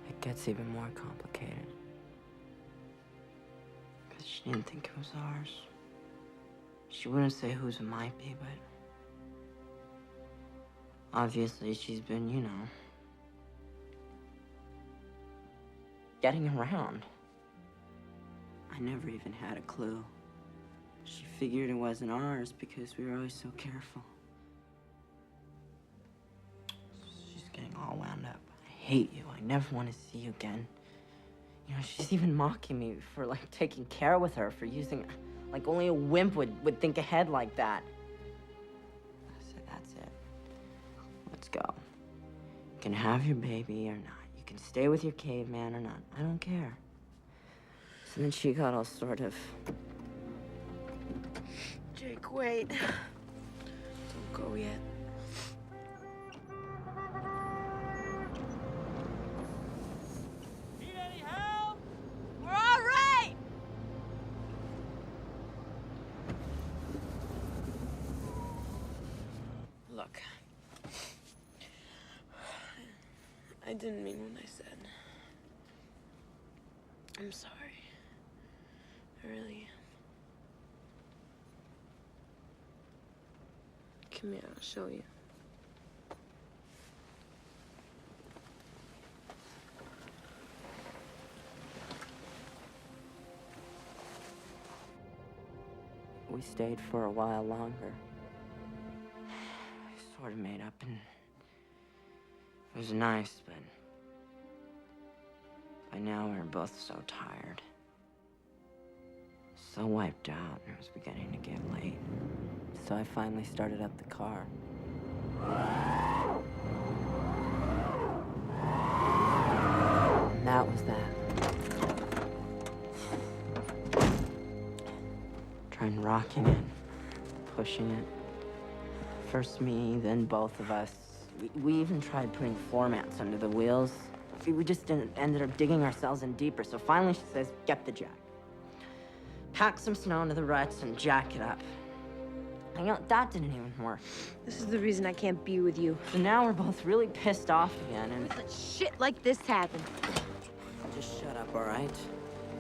It gets even more complicated. Because she didn't think it was ours. She wouldn't say whose it might be, but obviously she's been, you know, getting around. I never even had a clue. She figured it wasn't ours because we were always so careful. She's getting all wound up. I hate you. I never want to see you again. You know, she's even mocking me for, like, taking care with her, for using, like, only a wimp would think ahead like that. I said, that's it. Let's go. You can have your baby or not. You can stay with your caveman or not. I don't care. So then she got all sort of... Jake, wait. Don't go yet. Need any help? We're all right! Look. I didn't mean what I said. I'm sorry. I really am. Come here, I'll show you. We stayed for a while longer. I sort of made up, and it was nice, but by now we were both so tired. So wiped out, and it was beginning to get late. So I finally started up the car. And that was that. Trying rocking it, pushing it. First me, then both of us. We even tried putting floor mats under the wheels. We just ended up digging ourselves in deeper. So finally she says, get the jack. Pack some snow into the ruts and jack it up. And you know, that didn't even work. This is the reason I can't be with you. So now we're both really pissed off again, and... Let shit like this happen. Just shut up, all right?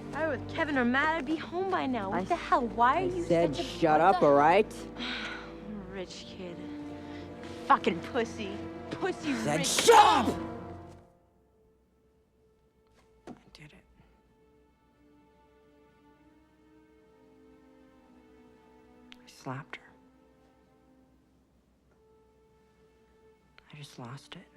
If I were with Kevin or Matt, I'd be home by now. What the hell? Why are you said such a... shut up, all right? Rich kid. fucking pussy. Pussy Said rich. shut up! I did it. I slapped her. I just lost it.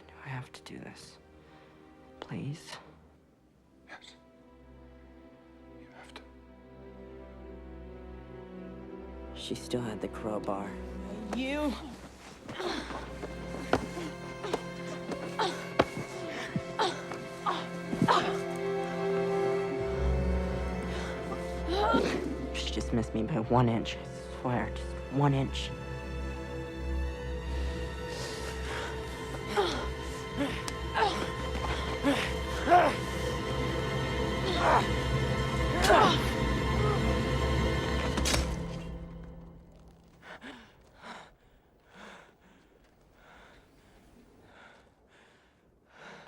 Do I have to do this? Please? Yes. You have to. She still had the crowbar. You. She just missed me by 1 inch. I swear, just 1 inch.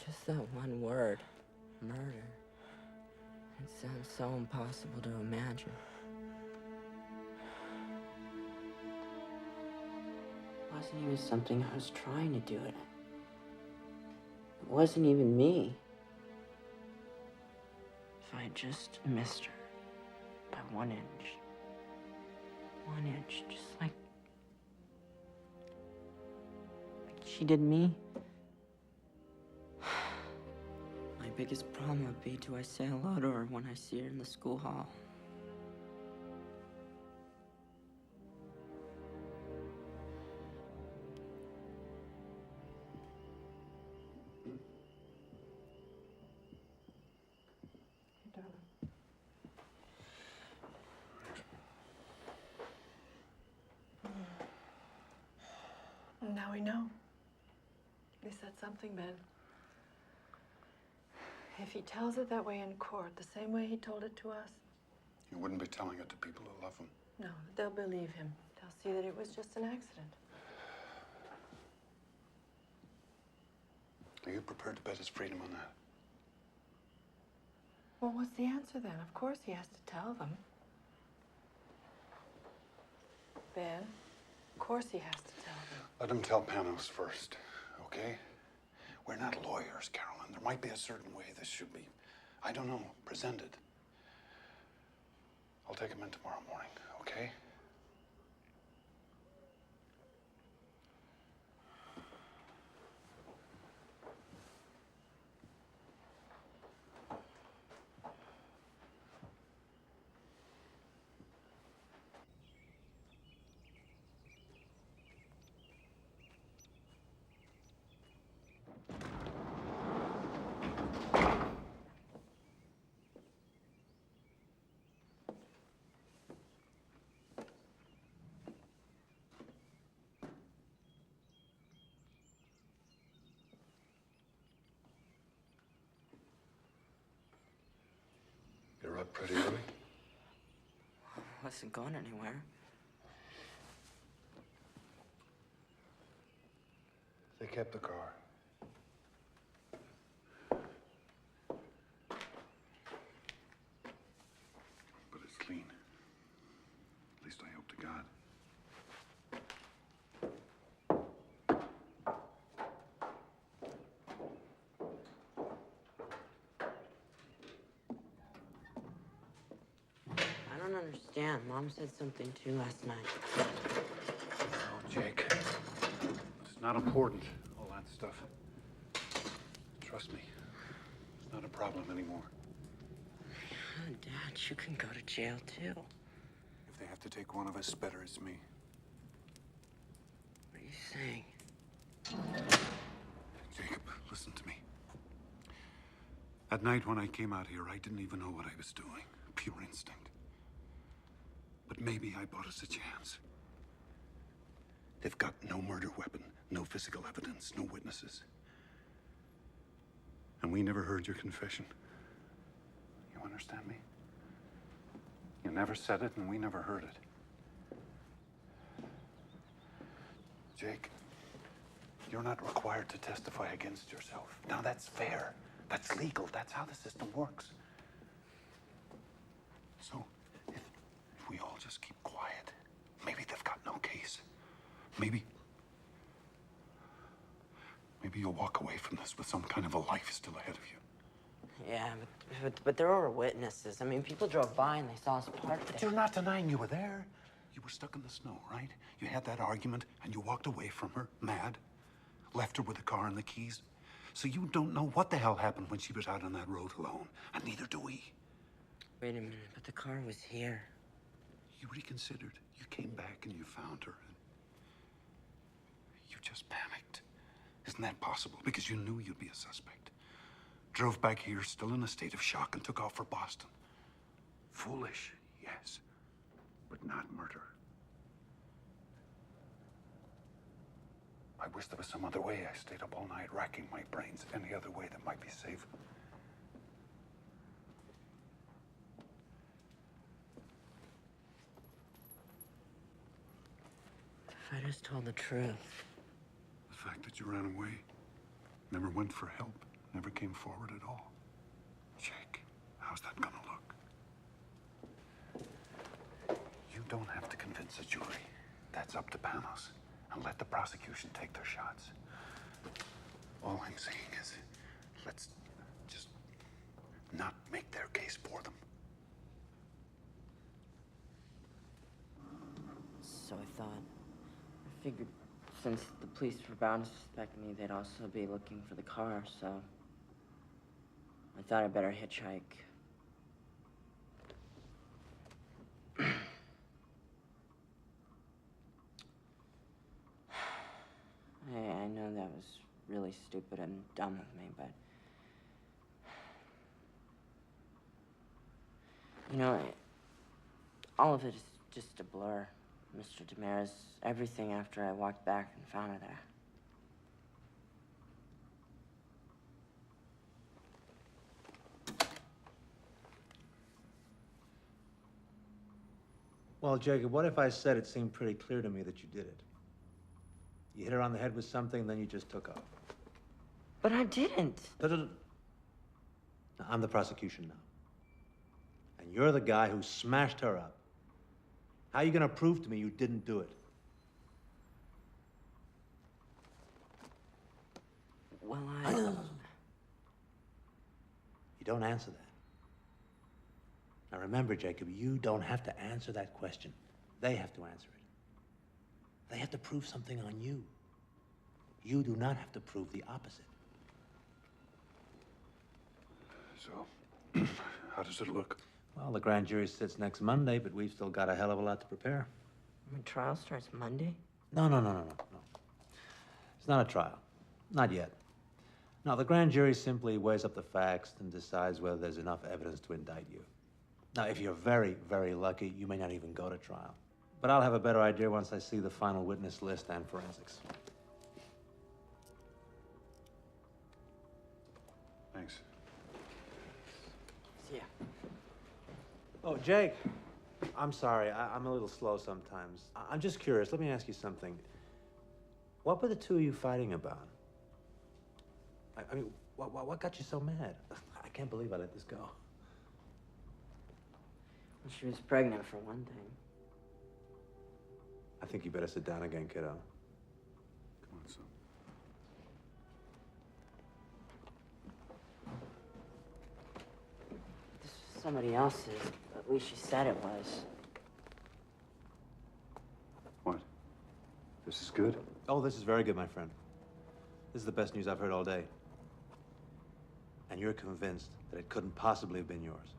Just that one word, murder. It sounds so impossible to imagine. It wasn't even something I was trying to do it. It wasn't even me. If I just missed her by 1 inch. 1 inch, just like she did me. My biggest problem would be, do I say hello to her when I see her in the school hall? Now we know. He said something, Ben. If he tells it that way in court, the same way he told it to us, You wouldn't be telling it to people who love him. no, they'll believe him. They'll see that it was just an accident. Are you prepared to bet his freedom on that? Well, what's the answer then? Of course he has to tell them. Ben, of course he has to tell them. Let him tell Panos first, okay? We're not lawyers, Carolyn. There might be a certain way this should be, I don't know, presented. I'll take him in tomorrow morning, okay? You're up pretty early. I wasn't going anywhere. They kept the car. But it's clean. At least I hope to God. I don't understand. Mom said something too last night. Oh, Jake. It's not important, all that stuff. Trust me. It's not a problem anymore. Oh, Dad, you can go to jail too. If they have to take one of us, better it's me. What are you saying? Jacob, listen to me. That night when I came out here, I didn't even know what I was doing. Pure instinct. But maybe I bought us a chance. They've got no murder weapon, no physical evidence, no witnesses. And we never heard your confession. You understand me? You never said it, and we never heard it. Jake, You're not required to testify against yourself. Now that's fair. That's legal. That's how the system works. So, if we all just keep quiet, maybe they've got no case. Maybe you'll walk away from this with some kind of a life still ahead of you. Yeah, but there were witnesses. I mean, people drove by and they saw us parked there. But you're not denying you were there. You were stuck in the snow, right? You had that argument and you walked away from her, mad. Left her with the car and the keys. So you don't know what the hell happened when she was out on that road alone. And neither do we. Wait a minute, but the car was here. You reconsidered. You came back and you found her. And you just panicked. Isn't that possible? Because you knew you'd be a suspect. Drove back here still in a state of shock and took off for Boston. Foolish, yes, but not murder. I wish there was some other way. I stayed up all night racking my brains. Any other way that might be safe. If I just told the truth. The fact that you ran away, never went for help, never came forward at all. Jake, how's that gonna look? You don't have to convince a jury. That's up to Panos. And let the prosecution take their shots. All I'm saying is, let's just not make their case for them. So I thought. I figured since the police were bound to suspect me, they'd also be looking for the car, so I thought I'd better hitchhike. I know that was really stupid and dumb of me, but... You know, all of it is just a blur, Mr. Damaris. Everything after I walked back and found her there. Well, Jacob, what if I said it seemed pretty clear to me that you did it? You hit her on the head with something, then you just took off. But I didn't. No. I'm the prosecution now. And you're the guy who smashed her up. How are you gonna prove to me you didn't do it? Well, You don't answer that. Now remember, Jacob, you don't have to answer that question. They have to answer it. They have to prove something on you. You do not have to prove the opposite. So, how does it look? Well, the grand jury sits next Monday, but we've still got a hell of a lot to prepare. My trial starts Monday? No. It's not a trial. Not yet. No, the grand jury simply weighs up the facts and decides whether there's enough evidence to indict you. Now, if you're very, very lucky, you may not even go to trial. But I'll have a better idea once I see the final witness list and forensics. Thanks. See ya. Oh, Jake, I'm sorry. I'm a little slow sometimes. I'm just curious. Let me ask you something. What were the two of you fighting about? I mean, what got you so mad? I can't believe I let this go. Well, she was pregnant, for one thing. I think you better sit down again, kiddo. Come on, son. This was somebody else's. At least she said it was. What? This is good? Oh, this is very good, my friend. This is the best news I've heard all day. And you're convinced that it couldn't possibly have been yours.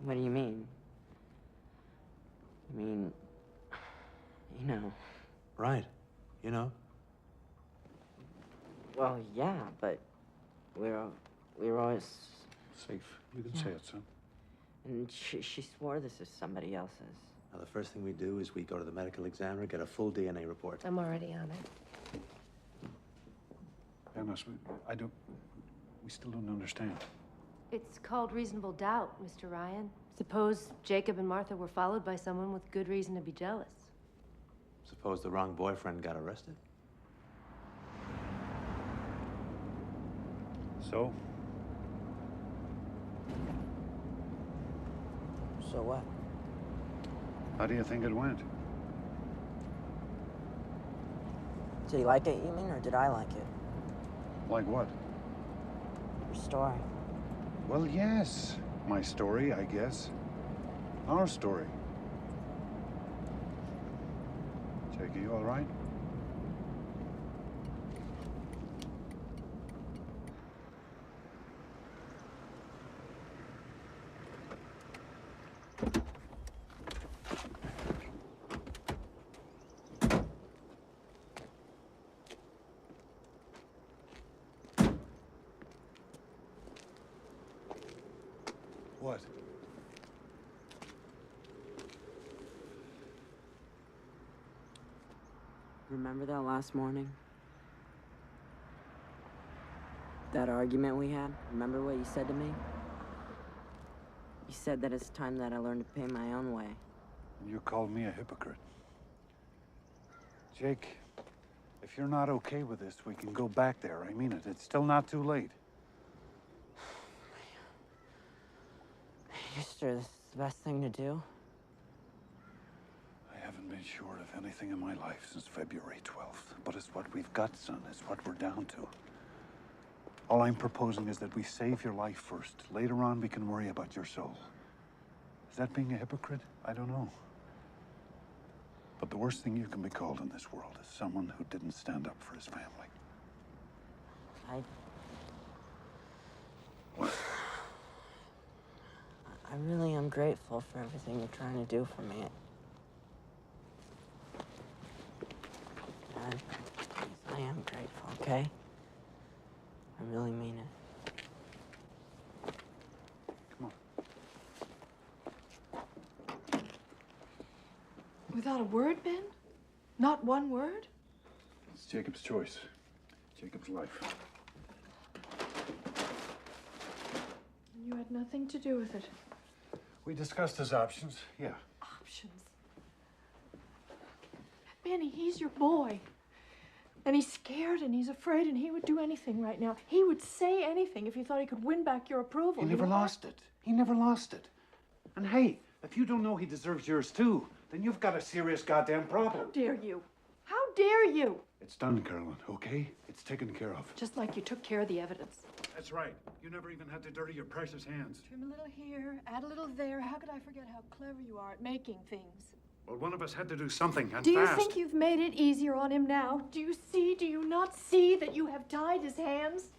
What do you mean? I mean, you know. Right. You know? Well, yeah, but we were always... Safe. You can say it, son. And she swore this was somebody else's. Now, the first thing we do is we go to the medical examiner, get a full DNA report. I'm already on it. Panos, we still don't understand. It's called reasonable doubt, Mr. Ryan. Suppose Jacob and Martha were followed by someone with good reason to be jealous. Suppose the wrong boyfriend got arrested. So? So what? How do you think it went? Did you like it, you mean, or did I like it? Like what? Your story. Well, yes. My story, I guess. Our story. Jake, are you all right? What? Remember that last morning? That argument we had? Remember what you said to me? You said that it's time that I learned to pay my own way. You called me a hypocrite. Jake, if you're not okay with this, we can go back there. I mean it. It's still not too late. You sure this is the best thing to do? I haven't been sure of anything in my life since February 12th. But it's what we've got, son. It's what we're down to. All I'm proposing is that we save your life first. Later on, we can worry about your soul. Is that being a hypocrite? I don't know. But the worst thing you can be called in this world is someone who didn't stand up for his family. I really am grateful for everything you're trying to do for me. Dad, please, I am grateful, okay? I really mean it. Come on. Without a word, Ben? Not one word? It's Jacob's choice. Jacob's life. You had nothing to do with it. We discussed his options, yeah. Options? Benny, he's your boy. And he's scared and he's afraid and he would do anything right now. He would say anything if he thought he could win back your approval. He never lost it. He never lost it. And hey, if you don't know he deserves yours too, then you've got a serious goddamn problem. How dare you? How dare you? It's done, Carolyn, okay? It's taken care of. Just like you took care of the evidence. That's right. You never even had to dirty your precious hands. Trim a little here, add a little there. How could I forget how clever you are at making things? Well, one of us had to do something, and Do you fast. think you've made it easier on him now? Do you not see that you have tied his hands?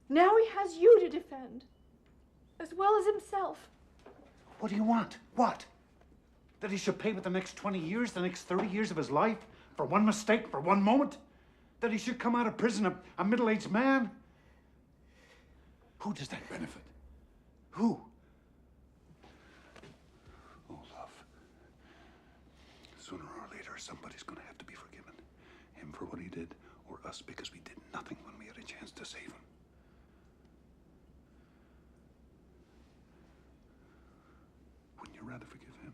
Now he has you to defend, as well as himself. What do you want? What? That he should pay with the next 20 years, the next 30 years of his life? For one mistake, for one moment? That he should come out of prison a middle-aged man? Who does that benefit? Who? Oh, love. Sooner or later, somebody's gonna have to be forgiven. Him for what he did, or us because we did nothing when we had a chance to save him. Wouldn't you rather forgive him?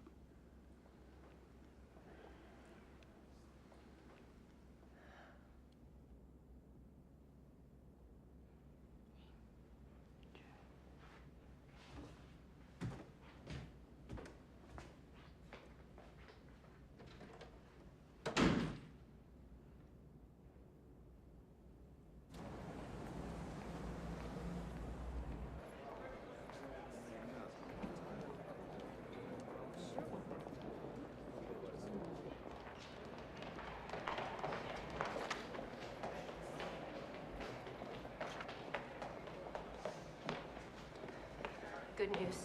Good news.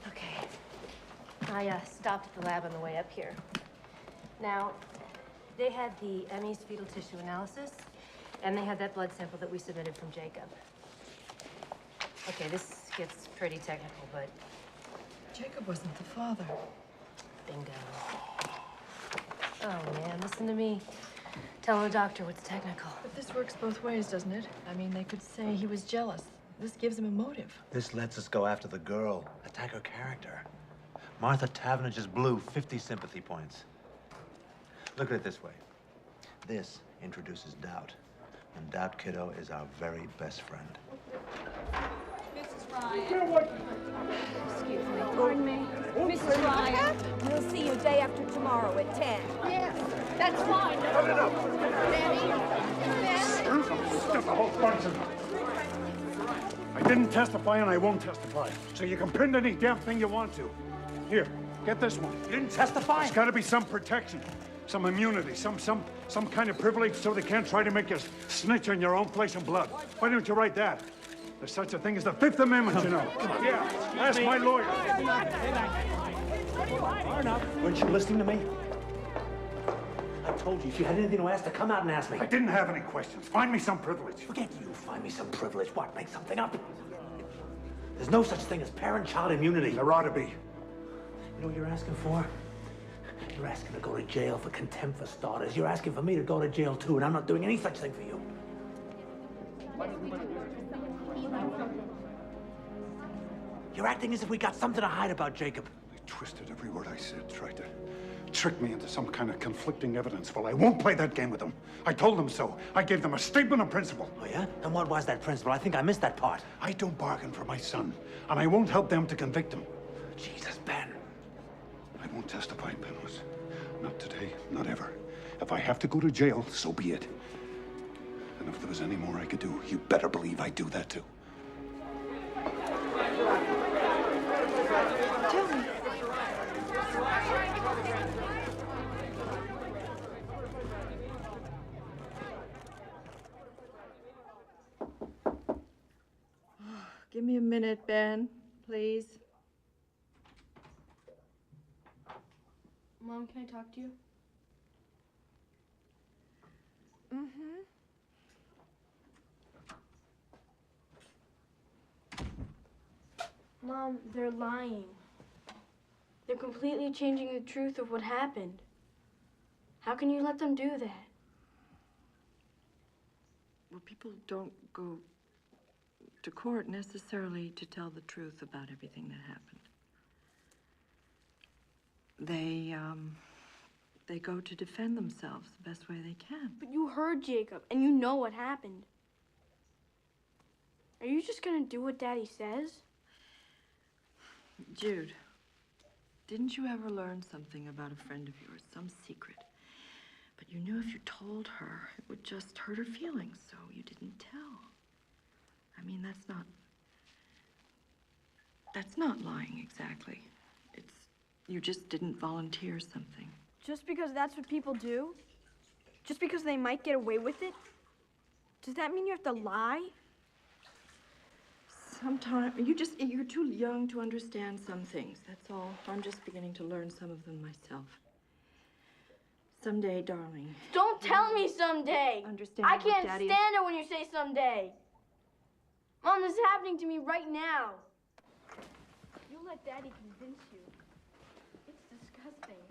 Okay. I stopped at the lab on the way up here. Now, they had the Emmy's fetal tissue analysis, and they had that blood sample that we submitted from Jacob. Okay, this gets pretty technical, but... Jacob wasn't the father. Bingo. Oh, man, listen to me. Tell the doctor what's technical. But this works both ways, doesn't it? I mean, they could say he was jealous. This gives him a motive. This lets us go after the girl, attack her character. Martha Tavener just blew 50 sympathy points. Look at it this way. This introduces doubt. And that kiddo is our very best friend. Mrs. Ryan. Excuse me. Pardon me. Mrs. Ryan. We'll see you day after tomorrow at 10. Yes, that's fine. Cut it up. Benny? Just a whole bunch of them. I didn't testify and I won't testify. So you can print any damn thing you want to. Here, get this one. You didn't testify? There's got to be some protection, some immunity, some kind of privilege so they can't try to make you snitch on your own flesh and blood. Why don't you write that? There's such a thing as the Fifth Amendment, you know. Yeah, ask my lawyer. Weren't you listening to me? I told you, if you had anything to ask, to come out and ask me. I didn't have any questions. Find me some privilege. Forget you. Find me some privilege. What? Make something up? There's no such thing as parent-child immunity. There ought to be. You know what you're asking for? You're asking to go to jail for contempt for starters. You're asking for me to go to jail too, and I'm not doing any such thing for you. You're acting as if we got something to hide about Jacob. They twisted every word I said, tried to trick me into some kind of conflicting evidence. Well, I won't play that game with them. I told them so. I gave them a statement of principle. Oh, yeah? And what was that principle? I think I missed that part. I don't bargain for my son, and I won't help them to convict him. Jesus, Ben. I won't testify, Penrose. Not today, not ever. If I have to go to jail, so be it. And if there was any more I could do, you better believe I'd do that too. Tell me. Give me a minute, Ben, please. Mom, can I talk to you? Mm-hmm. Mom, they're lying. They're completely changing the truth of what happened. How can you let them do that? Well, people don't go to court necessarily to tell the truth about everything that happened. They go to defend themselves the best way they can. But you heard Jacob, and you know what happened. Are you just gonna do what Daddy says? Jude, didn't you ever learn something about a friend of yours, some secret? But you knew if you told her, it would just hurt her feelings, so you didn't tell. I mean, that's not lying exactly. You just didn't volunteer something. Just because that's what people do? Just because they might get away with it? Does that mean you have to lie? Sometimes, you're too young to understand some things, that's all. I'm just beginning to learn some of them myself. Someday, darling. Don't tell me someday. Understand I what can't Daddy stand it when you say someday. Mom, this is happening to me right now. You let Daddy convince you. It's disgusting.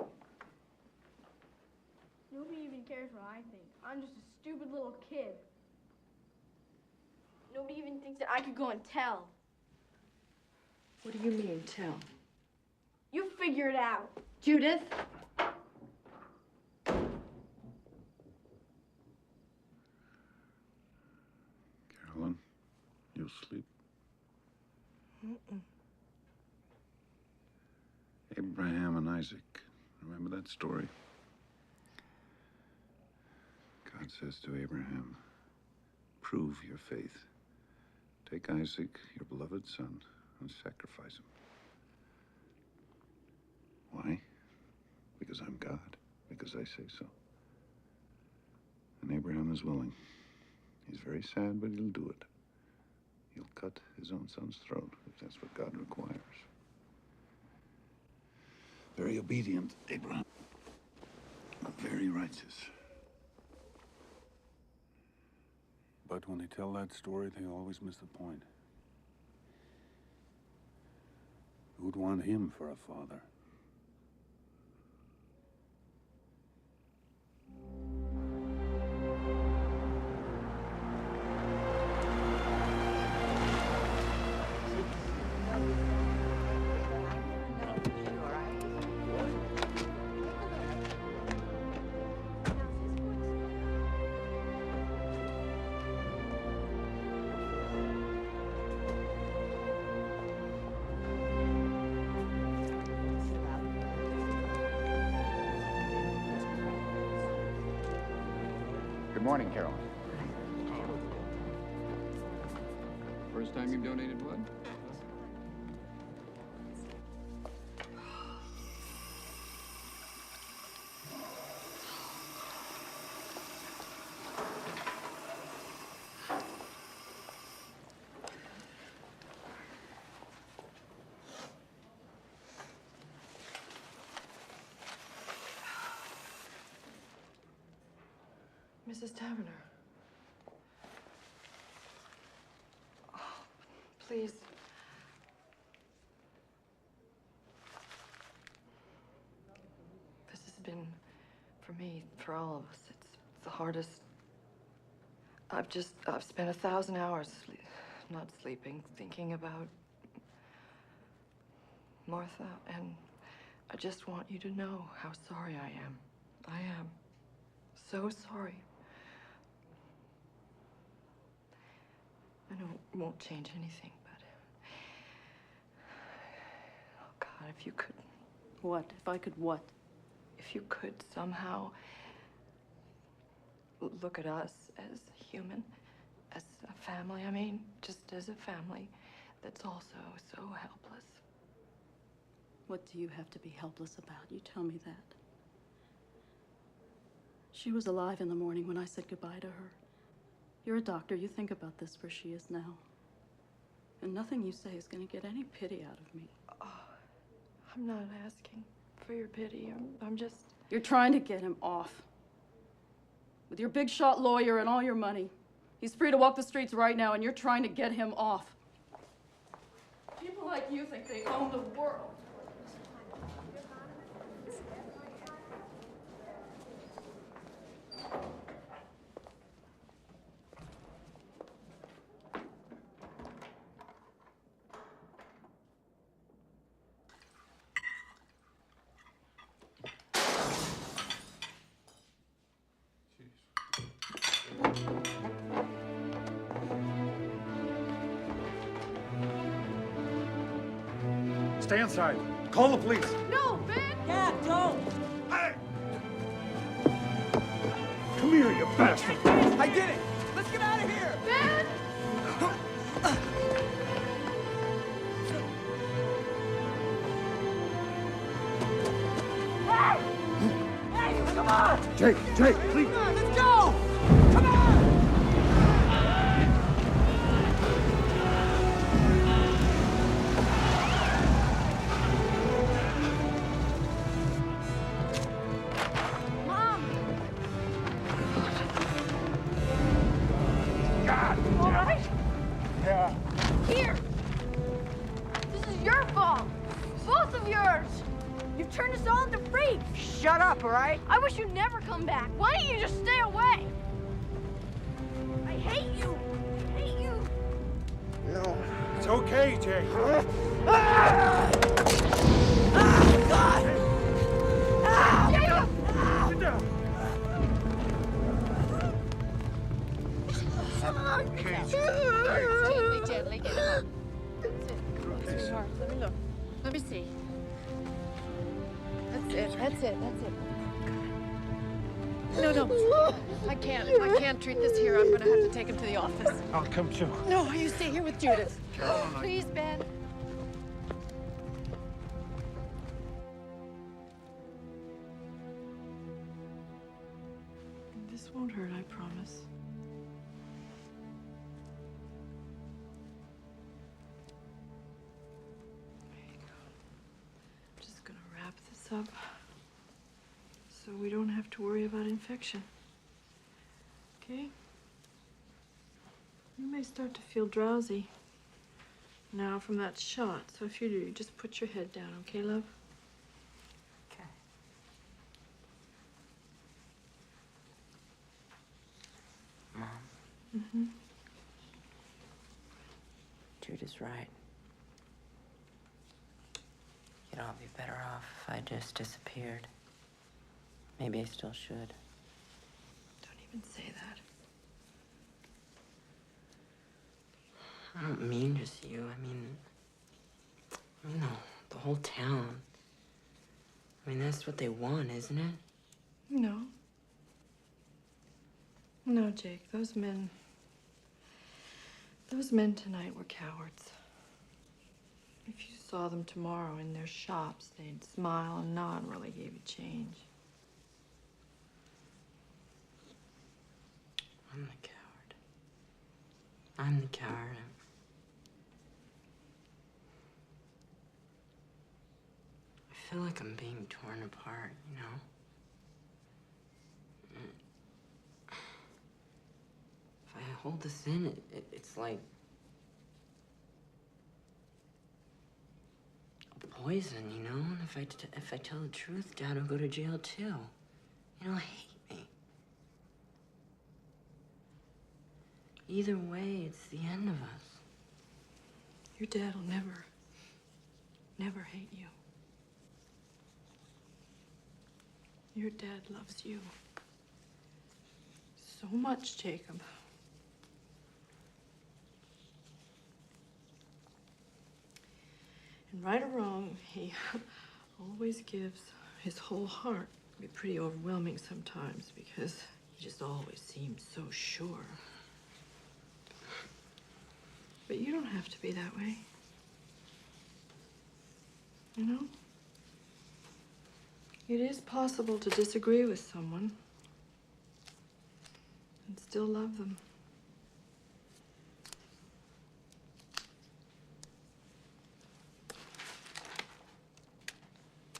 Nobody even cares what I think. I'm just a stupid little kid. Nobody even thinks that I could go and tell. What do you mean, tell? You figure it out. Judith? Carolyn, you'll sleep. Mm-mm. Abraham and Isaac. Remember that story? God says to Abraham, prove your faith. Take Isaac, your beloved son, and sacrifice him. Why? Because I'm God. Because I say so. And Abraham is willing. He's very sad, but he'll do it. He'll cut his own son's throat if that's what God requires. Very obedient, Abraham. Very righteous. But when they tell that story, they always miss the point. Who'd want him for a father? morning, Carol. First time you've donated blood? Mrs. Taverner. Oh, please. This has been, for me, for all of us, it's the hardest. I've spent 1,000 hours not sleeping, thinking about Martha, and I just want you to know how sorry I am. I am so sorry. I know it won't change anything, but... Oh, God, if you could... What? If I could what? If you could somehow look at us as human, as a family, I mean, just as a family that's also so helpless. What do you have to be helpless about? You tell me that. She was alive in the morning when I said goodbye to her. You're a doctor. You think about this where she is now. And nothing you say is going to get any pity out of me. Oh, I'm not asking for your pity. I'm just... You're trying to get him off. With your big shot lawyer and all your money. He's free to walk the streets right now, and you're trying to get him off. People like you think they own the world. Stay inside. Call the police. No, Ben! Yeah, don't! Hey! Come here, you bastard! I did it! Let's get out of here! Ben! Hey! Hey, come on! Jake, please! Come on, let's go! Come on! Mom! God! All right? Yeah. Here! This is your fault! Both of yours! You've turned us all into freaks! Shut up, all right? I wish you'd never come back. Why don't you just stay away? I hate you! I hate you! No. It's okay, Jake. God! Jacob! Sit down. Okay. Gently, gently, get him up. That's it. Come on, sweetheart. Let me look. Let me see. That's it. That's it. That's it. No. I can't treat this here. I'm gonna have to take him to the office. I'll come too. No, you stay here with Judith. Carol, Please, Ben. This won't hurt, I promise. There you go. I'm just gonna wrap this up so we don't have to worry about infection. Okay? You may start to feel drowsy now from that shot, so if you do, you just put your head down, okay, love? Okay. Mom, Mm-hmm. Judith's right. You'd all be better off if I just disappeared. Maybe I still should. Don't even say that. I don't mean just you. I mean, the whole town. I mean, that's what they want, isn't it? No. No, Jake, those men tonight were cowards. If you saw them tomorrow in their shops, they'd smile and nod while they gave you change. I'm the coward. I'm the coward. I feel like I'm being torn apart, you know? If I hold this in, it's like a poison, you know? And if I tell the truth, Dad will go to jail too. You know, hate me. Either way, it's the end of us. Your dad will never hate you. Your dad loves you so much, Jacob. And right or wrong, he always gives his whole heart. It can be pretty overwhelming sometimes because he just always seems so sure. But you don't have to be that way. You know? It is possible to disagree with someone and still love them.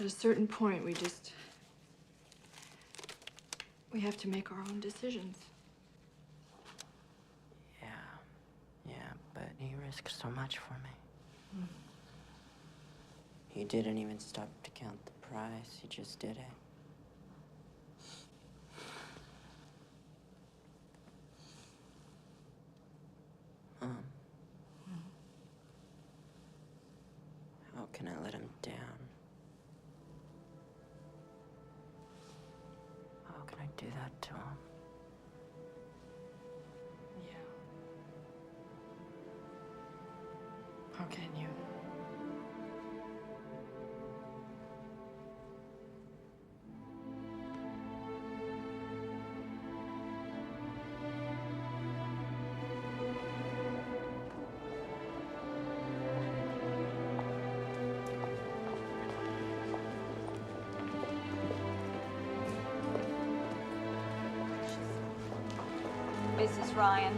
At a certain point, we have to make our own decisions. Yeah, but he risked so much for me. He didn't even stop to count the price. He just did it. How can I let him down? How can I do that to him? How can you? Mrs. Ryan.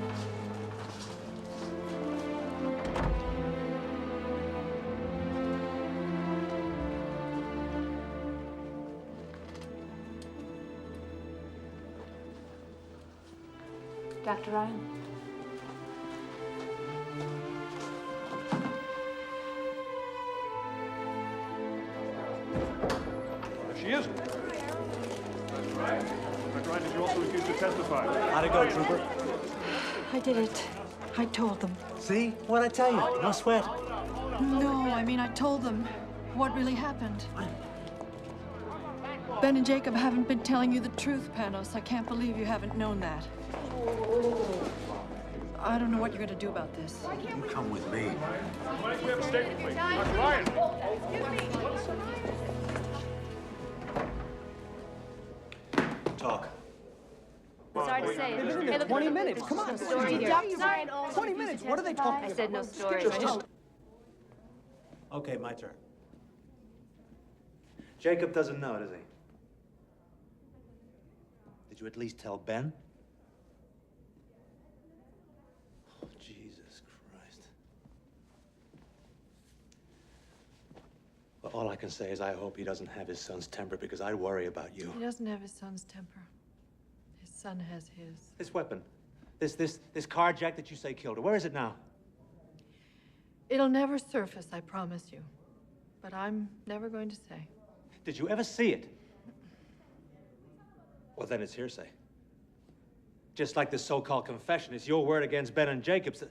Dr. Ryan? She isn't. That's right. Dr. Ryan, did you also refuse to testify? How'd it go, Trooper? I did it. I told them. See? What'd I tell you? No sweat. No, I mean, I told them what really happened. Ben and Jacob haven't been telling you the truth, Panos. I can't believe you haven't known that. I don't know what you're going to do about this. You come with me. Why don't we have a statement, please? Dr. Ryan! Talk. Sorry to say it. Hey, look, 20 minutes, come on. Story here. Sorry. 20 minutes, what are they talking about? I said no story. Okay, my turn. Jacob doesn't know, does he? Did you at least tell Ben? Oh, Jesus Christ. Well, all I can say is I hope he doesn't have his son's temper because I worry about you. He doesn't have his son's temper. His son has his. This weapon, this carjack that you say killed her, where is it now? It'll never surface, I promise you. But I'm never going to say. Did you ever see it? Well, then it's hearsay. Just like this so-called confession, it's your word against Ben and Jacob's.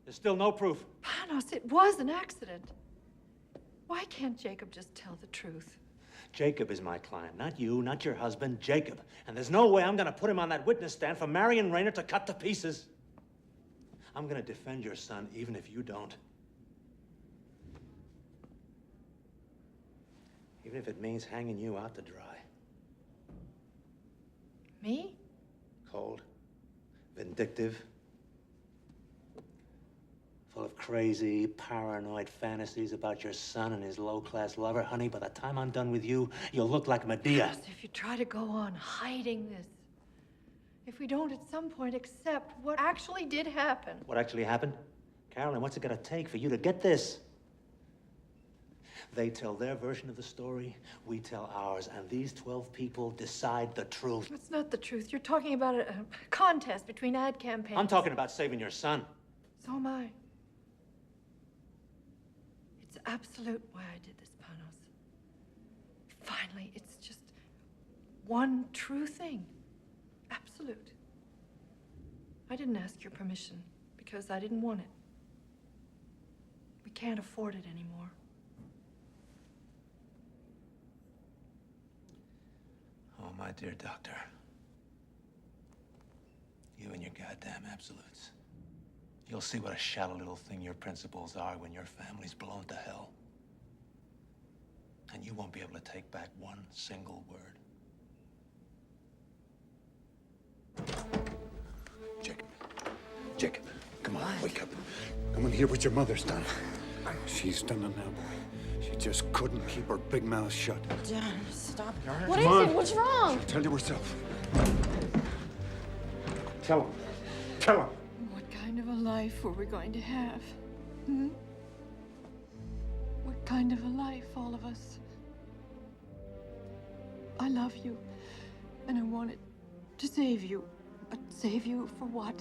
There's still no proof. Panos, it was an accident. Why can't Jacob just tell the truth? Jacob is my client, not you, not your husband, Jacob. And there's no way I'm gonna put him on that witness stand for Marion Rayner to cut to pieces. I'm gonna defend your son even if you don't. Even if it means hanging you out to dry. Me? Cold, Vindictive. Full of crazy, paranoid fantasies about your son and his low-class lover. Honey, by the time I'm done with you, you'll look like Medea. Yes, if you try to go on hiding this, if we don't at some point accept what actually did happen. What actually happened? Carolyn, what's it gonna take for you to get this? They tell their version of the story, we tell ours, and these 12 people decide the truth. It's not the truth. You're talking about a contest between ad campaigns. I'm talking about saving your son. So am I. It's absolute why I did this, Panos. Finally, it's just one true thing. Absolute. I didn't ask your permission because I didn't want it. We can't afford it anymore. Oh, my dear doctor. You and your goddamn absolutes. You'll see what a shallow little thing your principles are when your family's blown to hell. And you won't be able to take back one single word. Jacob, come on, wake up. Come and hear what your mother's done. She's done it now, boy. She just couldn't keep her big mouth shut. Dad, stop it. What is it? What's wrong? She'll tell you herself. Tell him. Tell him. What kind of a life were we going to have? Hmm? What kind of a life, all of us? I love you, and I wanted to save you. But save you for what?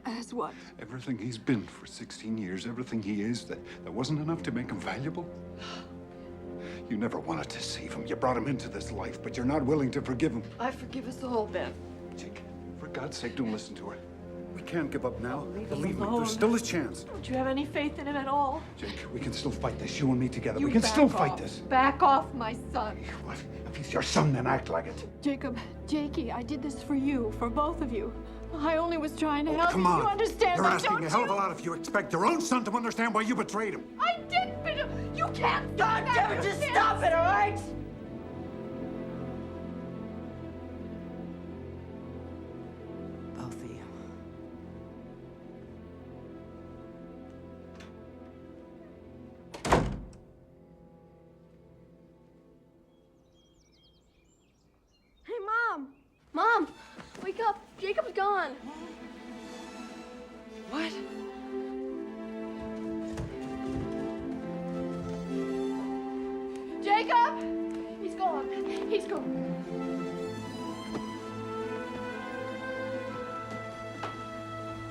As what? Everything he's been for 16 years, everything he is, that wasn't enough to make him valuable? You never wanted to save him. You brought him into this life, but you're not willing to forgive him. I forgive us all, Ben. Jake, for God's sake, don't listen to her. We can't give up now. Leave him Believe me, alone. there's still a chance. Don't you have any faith in him at all? Jake, we can still fight this, you and me together. You We can back still off. fight this. Back off, my son. What? If he's your son, then act like it. Jacob, Jakey, I did this for you, for both of you. I only was trying to help Come you. on. You understand, You're but asking don't a hell of a you? lot if you expect your own son to understand why you betrayed him. I didn't, but you can't. God damn it, just stop it, all right? Both of you. Hey, Mom! Mom! Wake up! Jacob's gone! What? Jacob! He's gone. He's gone.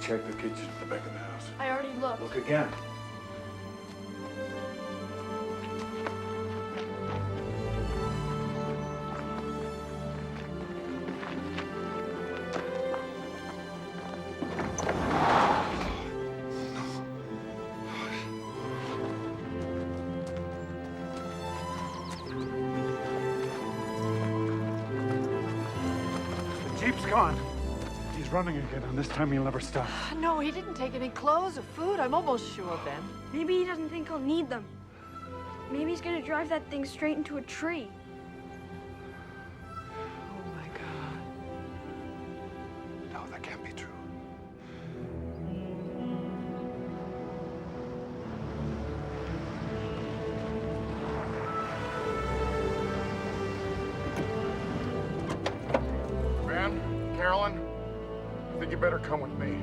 Check the kitchen at the back of the house. I already looked. Look again. The Jeep's gone. He's running again, and this time he'll never stop. No, he didn't take any clothes or food. I'm almost sure, Ben. Maybe he doesn't think he'll need them. Maybe he's gonna drive that thing straight into a tree. Oh, my God. No, that can't be true. Ben, Carolyn, I think you better come with me.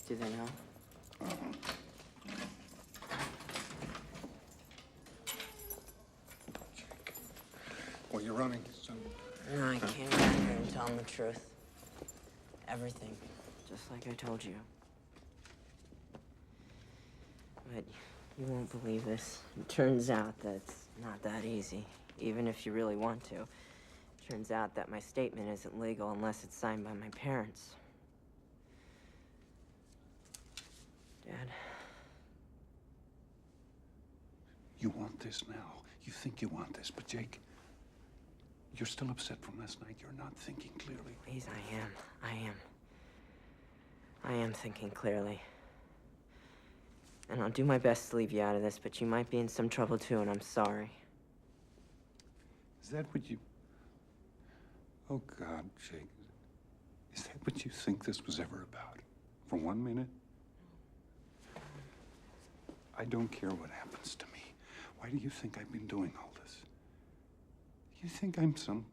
Do they know? Well, you're running, son. No, I came down here and tell them the truth. Everything. Just like I told you. But You won't believe this. It turns out that it's not that easy, even if you really want to. It turns out that my statement isn't legal unless it's signed by my parents. Dad. You want this now. You think you want this, but Jake, you're still upset from last night. You're not thinking clearly. Please, I am thinking clearly. And I'll do my best to leave you out of this, but you might be in some trouble too, and I'm sorry. Is that what you... Oh, God, Jake. Is that what you think this was ever about? For 1 minute? I don't care what happens to me. Why do you think I've been doing all this? You think I'm some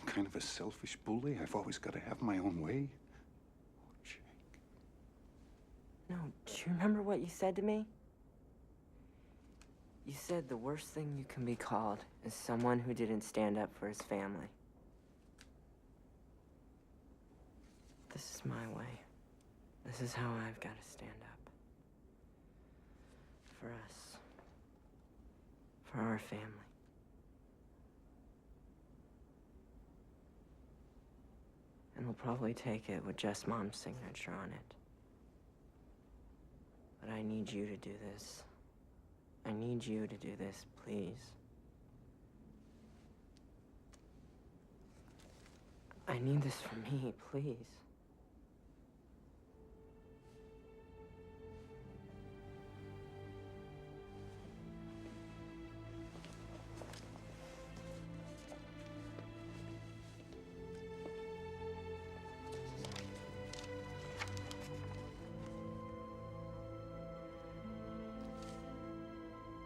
kind of a selfish bully? I've always got to have my own way? No, do you remember what you said to me? You said the worst thing you can be called is someone who didn't stand up for his family. This is my way. This is how I've got to stand up. For us. For our family. And we'll probably take it with just Mom's signature on it. But I need you to do this. I need you to do this, please. I need this for me, please.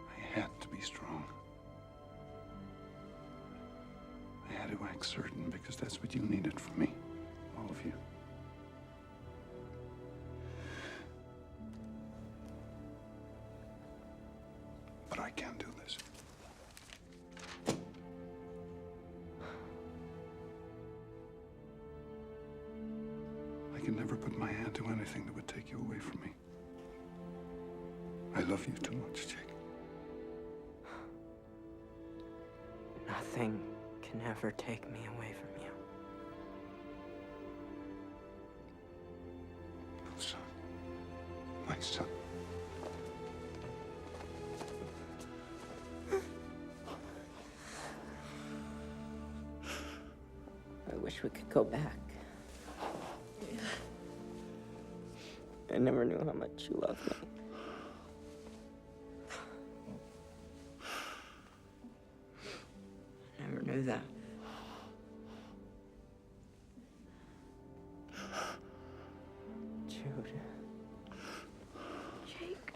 I had to be strong. I had to act certain because that's what you needed from me. All of you. But I can't do this. I can never put my hand to anything that would take you away from me. I love you too much, Jake. Nothing can ever take me away from you. Son. My son. I wish we could go back. I never knew how much you loved me. I never knew that. Jude. Jake.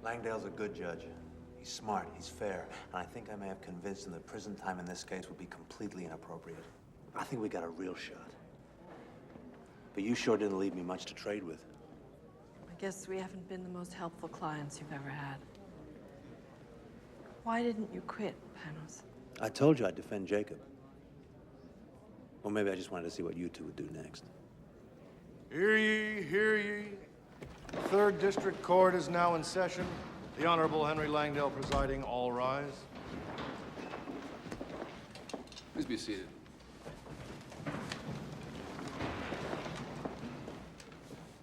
Langdale's a good judge. He's smart, he's fair, and I think I may have convinced him that prison time in this case would be completely inappropriate. I think we got a real shot. But you sure didn't leave me much to trade with. I guess we haven't been the most helpful clients you've ever had. Why didn't you quit, Panos? I told you I'd defend Jacob. Or maybe I just wanted to see what you two would do next. Hear ye, hear ye. The Third District Court is now in session. The Honorable Henry Langdale presiding. All rise. Please be seated.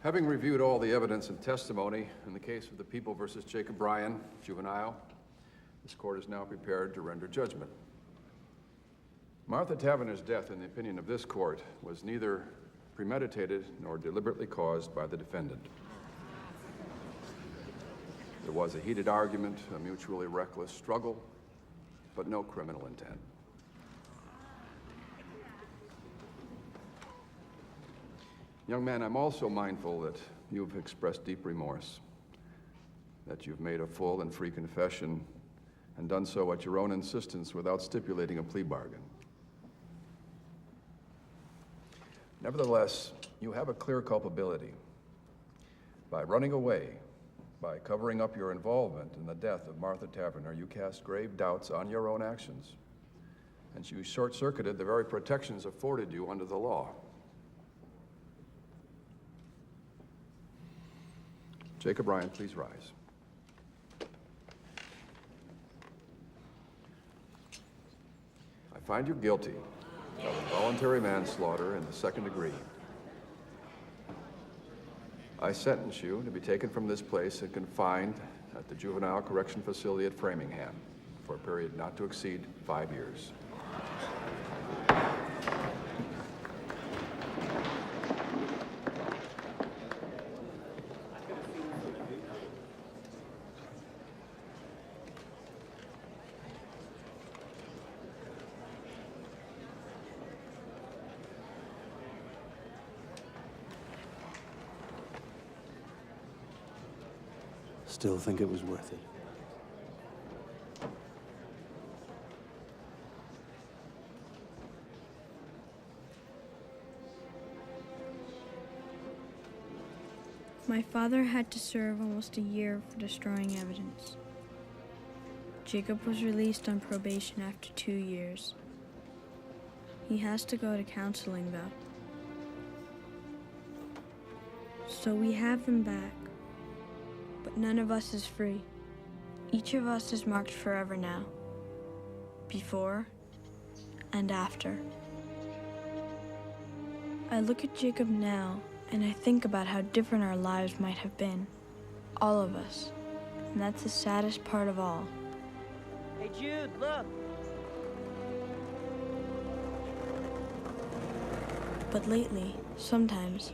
Having reviewed all the evidence and testimony in the case of the People versus Jacob Ryan, juvenile, this court is now prepared to render judgment. Martha Taverner's death, in the opinion of this court, was neither premeditated nor deliberately caused by the defendant. There was a heated argument, a mutually reckless struggle, but no criminal intent. Young man, I'm also mindful that you've expressed deep remorse, that you've made a full and free confession and done so at your own insistence without stipulating a plea bargain. Nevertheless, you have a clear culpability. By running away, by covering up your involvement in the death of Martha Taverner, you cast grave doubts on your own actions. and you short-circuited the very protections afforded you under the law. Jacob Ryan, please rise. I find you guilty of involuntary manslaughter in the second degree. I sentence you to be taken from this place and confined at the Juvenile Correction Facility at Framingham for a period not to exceed 5 years. Still think it was worth it. My father had to serve almost a year for destroying evidence. Jacob was released on probation after 2 years. He has to go to counseling, though. So we have him back. But none of us is free. Each of us is marked forever now. Before and after. I look at Jacob now, and I think about how different our lives might have been. All of us. And that's the saddest part of all. Hey, Jude, look. But lately, sometimes,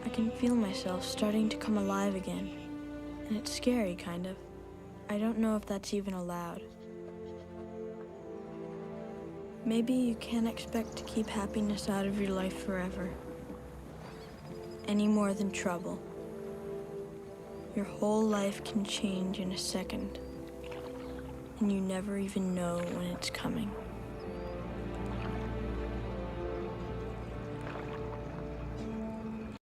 I can feel myself starting to come alive again. And it's scary, kind of. I don't know if that's even allowed. Maybe you can't expect to keep happiness out of your life forever. Any more than trouble. Your whole life can change in a second. And you never even know when it's coming.